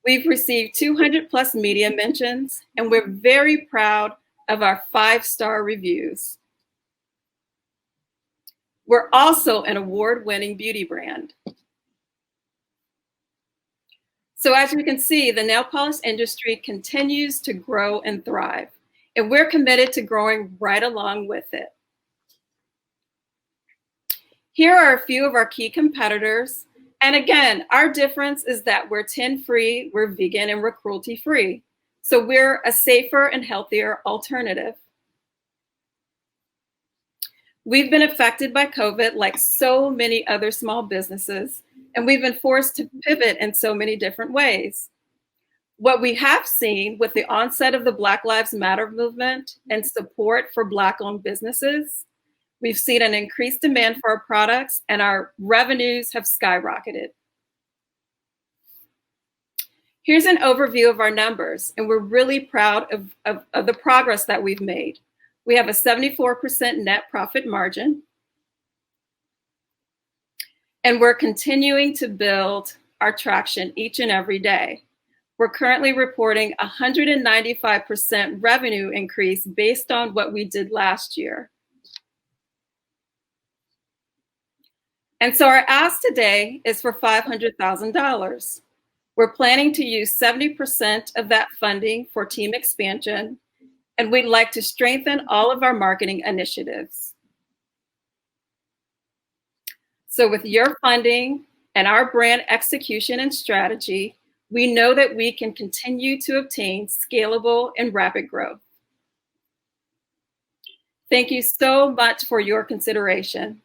we've received 200 plus media mentions, and we're very proud of our 5-star reviews. We're also an award-winning beauty brand. So as you can see, the nail polish industry continues to grow and thrive, and we're committed to growing right along with it. Here are a few of our key competitors. And again, our difference is that we're tin-free, we're vegan, and we're cruelty-free. So we're a safer and healthier alternative. We've been affected by COVID like so many other small businesses, and we've been forced to pivot in so many different ways. What we have seen with the onset of the Black Lives Matter movement and support for Black-owned businesses, we've seen an increased demand for our products, and our revenues have skyrocketed. Here's an overview of our numbers, and we're really proud of the progress that we've made. We have a 74% net profit margin, and we're continuing to build our traction each and every day. We're currently reporting 195% revenue increase based on what we did last year. And so our ask today is for $500,000. We're planning to use 70% of that funding for team expansion, and we'd like to strengthen all of our marketing initiatives. So with your funding and our brand execution and strategy, we know that we can continue to obtain scalable and rapid growth. Thank you so much for your consideration.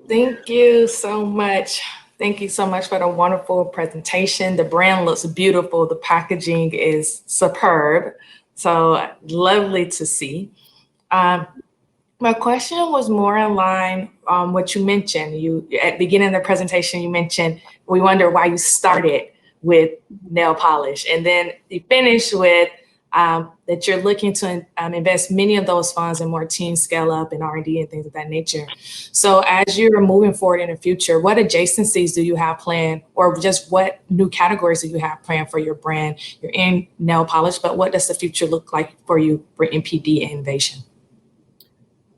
Thank you so much. Thank you so much for the wonderful presentation. The brand looks beautiful. The packaging is superb. So lovely to see. My question was more in line what you mentioned. At the beginning of the presentation, you mentioned we wonder why you started with nail polish, and then you finished with that you're looking to invest many of those funds in more team scale up and R&D and things of that nature. So as you're moving forward in the future, what adjacencies do you have planned, or just what new categories do you have planned for your brand? You're in nail polish, but what does the future look like for you for NPD and innovation?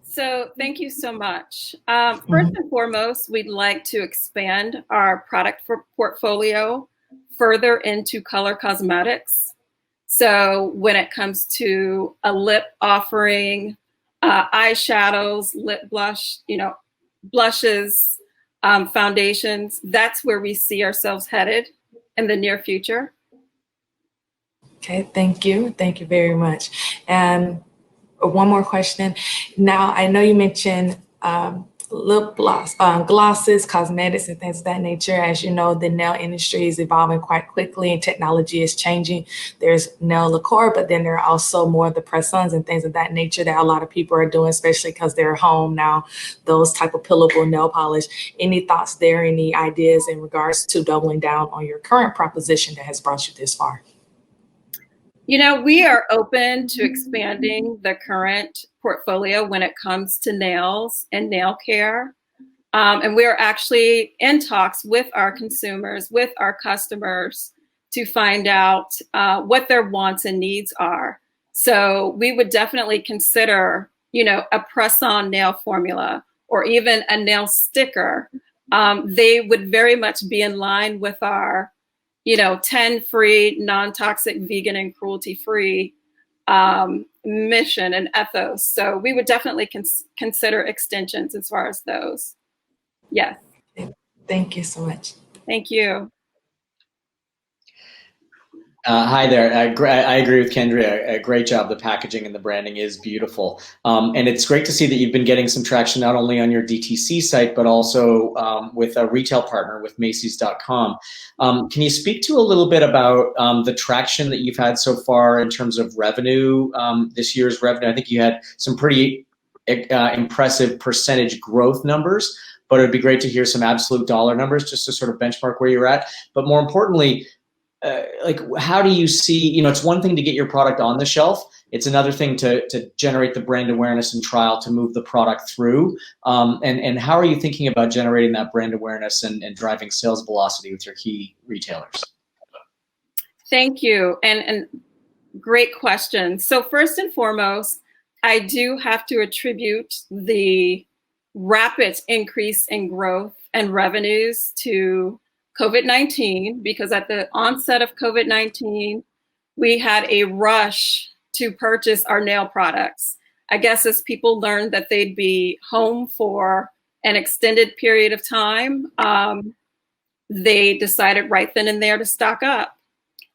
So thank you so much. First and foremost, we'd like to expand our product portfolio further into color cosmetics. So when it comes to a lip offering, eyeshadows, lip blush, blushes, foundations, that's where we see ourselves headed in the near future. Okay, thank you. Thank you very much. And one more question. Now, I know you mentioned lip gloss, glosses, cosmetics, and things of that nature. As you know, the nail industry is evolving quite quickly and technology is changing. There's nail lacquer, but then there are also more of the press-ons and things of that nature that a lot of people are doing, especially because they're home now, those type of pillable nail polish. Any thoughts there, any ideas in regards to doubling down on your current proposition that has brought you this far? We are open to expanding the current portfolio when it comes to nails and nail care. And we are actually in talks with our consumers, with our customers, to find out what their wants and needs are. So we would definitely consider, a press-on nail formula or even a nail sticker. They would very much be in line with our tin-free, non-toxic, vegan, and cruelty-free mission and ethos. So we would definitely consider extensions as far as those. Yes. Thank you so much. Thank you. Hi there. I agree with Kendria. A great job. The packaging and the branding is beautiful. And it's great to see that you've been getting some traction not only on your DTC site, but also with a retail partner with Macy's.com. Can you speak to a little bit about the traction that you've had so far in terms of revenue, this year's revenue? I think you had some pretty impressive percentage growth numbers, but it'd be great to hear some absolute dollar numbers just to sort of benchmark where you're at. But more importantly, how do you see, it's one thing to get your product on the shelf. It's another thing to generate the brand awareness and trial to move the product through. And how are you thinking about generating that brand awareness and driving sales velocity with your key retailers? Thank you. And great question. So first and foremost, I do have to attribute the rapid increase in growth and revenues to COVID-19, because at the onset of COVID-19, we had a rush to purchase our nail products. I guess as people learned that they'd be home for an extended period of time, they decided right then and there to stock up.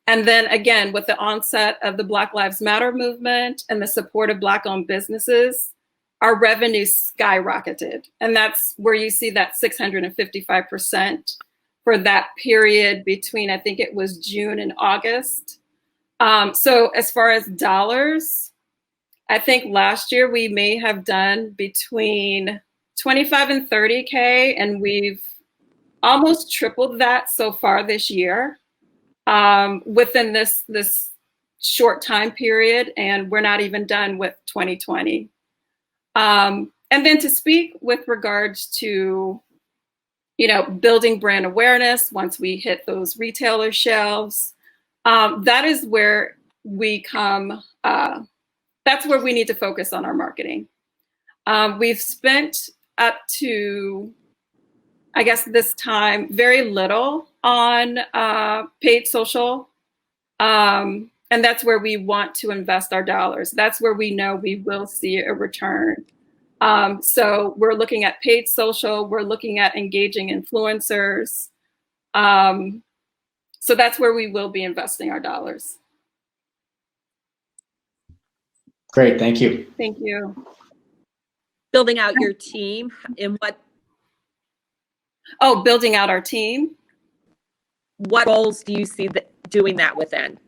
And then again, with the onset of the Black Lives Matter movement and the support of Black-owned businesses, our revenue skyrocketed. And that's where you see that 655% for that period between, I think it was June and August. So as far as dollars, I think last year we may have done between 25 and 30K, and we've almost tripled that so far this year within this short time period, and we're not even done with 2020. And then to speak with regards to, building brand awareness once we hit those retailer shelves, that is where we come, that's where we need to focus on our marketing. We've spent up to, I guess this time, very little on paid social. And that's where we want to invest our dollars. That's where we know we will see a return. So we're looking at paid social, we're looking at engaging influencers. So that's where we will be investing our dollars. Great, thank you. Thank you. Building out your team in what? Oh, building out our team. What roles do you see doing that within?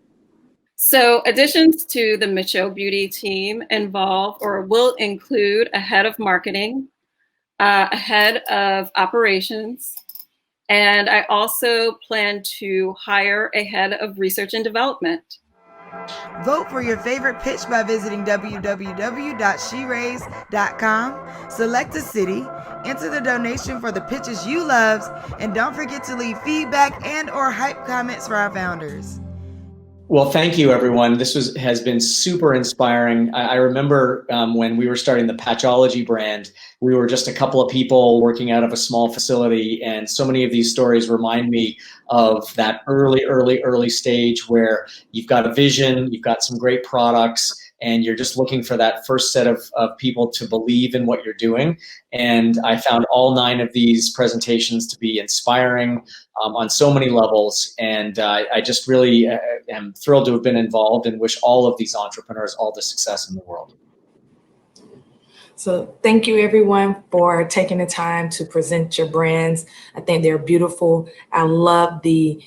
So additions to the Micho Beauty team involve or will include a head of marketing, a head of operations, and I also plan to hire a head of research and development. Vote for your favorite pitch by visiting www.sheraise.com. Select a city, enter the donation for the pitches you loved, and don't forget to leave feedback and or hype comments for our founders. Well, thank you, everyone. This has been super inspiring. I remember when we were starting the Patchology brand, we were just a couple of people working out of a small facility, and so many of these stories remind me of that early stage where you've got a vision, you've got some great products, and you're just looking for that first set of people to believe in what you're doing. And I found all 9 of these presentations to be inspiring on so many levels. And I just really am thrilled to have been involved and wish all of these entrepreneurs all the success in the world. So thank you, everyone, for taking the time to present your brands. I think they're beautiful. I love the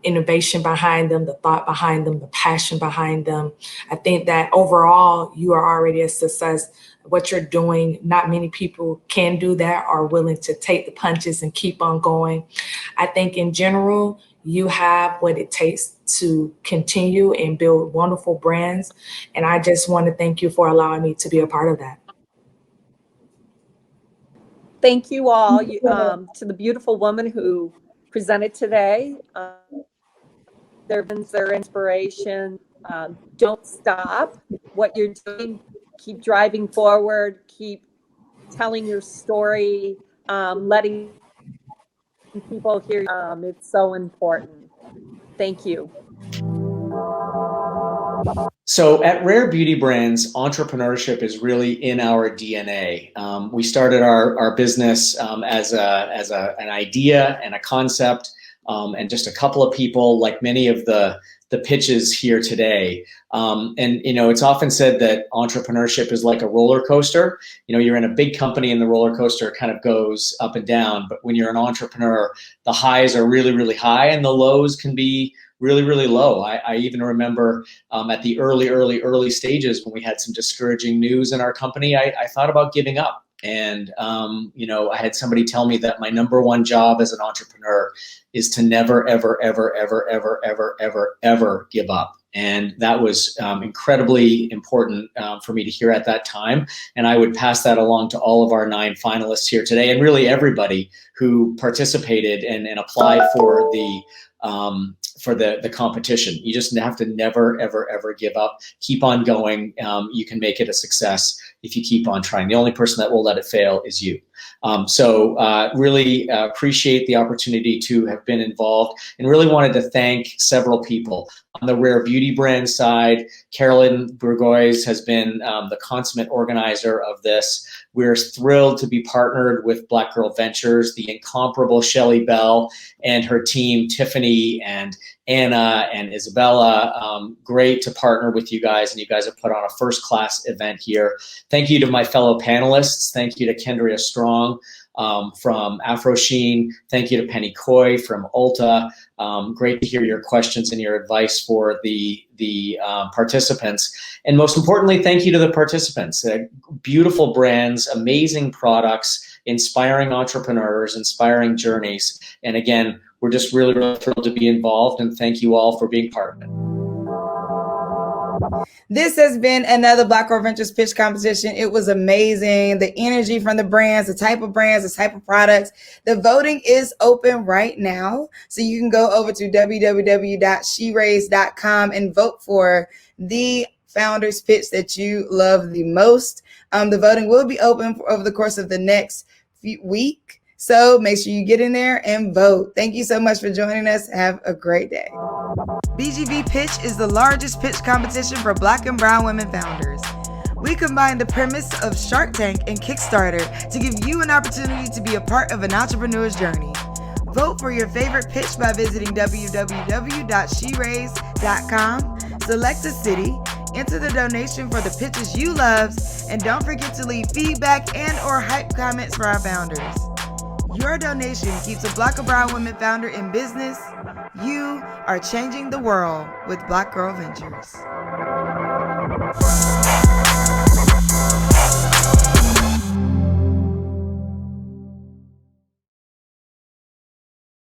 innovation behind them, the thought behind them, the passion behind them. I think that overall, you are already a success. What you're doing, not many people can do that, are willing to take the punches and keep on going. I think in general, you have what it takes to continue and build wonderful brands. And I just want to thank you for allowing me to be a part of that. Thank you all to the beautiful woman who presented today. Their inspiration. Don't stop what you're doing. Keep driving forward. Keep telling your story. Letting people hear. It's so important. Thank you. So at Rare Beauty Brands, entrepreneurship is really in our DNA. We started our business as an idea and a concept, and just a couple of people, like many of the pitches here today. And it's often said that entrepreneurship is like a roller coaster. You're in a big company and the roller coaster kind of goes up and down. But when you're an entrepreneur, the highs are really, really high and the lows can be really, really low. I even remember at the early stages when we had some discouraging news in our company, I thought about giving up. And, I had somebody tell me that my number one job as an entrepreneur is to never, ever, ever, ever, ever, ever, ever, ever give up. And that was incredibly important for me to hear at that time. And I would pass that along to all of our 9 finalists here today, and really everybody who participated and applied for the competition. You just have to never, ever, ever give up. Keep on going. You can make it a success if you keep on trying. The only person that will let it fail is you. So really appreciate the opportunity to have been involved, and really wanted to thank several people. On the Rare Beauty brand side, Carolyn Burgoyes has been the consummate organizer of this. We're thrilled to be partnered with Black Girl Ventures, the incomparable Shelley Bell and her team, Tiffany and Anna and Isabella. Great to partner with you guys, and you guys have put on a first-class event here. Thank you to my fellow panelists. Thank you to Kendria Strong from AfroSheen. Thank you to Penny Coy from Ulta. Great to hear your questions and your advice for the participants. And most importantly, thank you to the participants. Beautiful brands, amazing products, inspiring entrepreneurs, inspiring journeys. And again, we're just really, really thrilled to be involved, and thank you all for being part of it. This has been another Black Girl Ventures pitch competition. It was amazing. The energy from the brands, the type of products. The voting is open right now. So you can go over to www.sheraise.com and vote for the founder's pitch that you love the most. The voting will be open over the course of the next week. So make sure you get in there and vote. Thank you so much for joining us. Have a great day. BGV Pitch is the largest pitch competition for Black and brown women founders. We combine the premise of Shark Tank and Kickstarter to give you an opportunity to be a part of an entrepreneur's journey. Vote for your favorite pitch by visiting www.sheraise.com. Select a city, enter the donation for the pitches you love, and don't forget to leave feedback and or hype comments for our founders. Your donation keeps a Black or brown women founder in business. You are changing the world with Black Girl Ventures.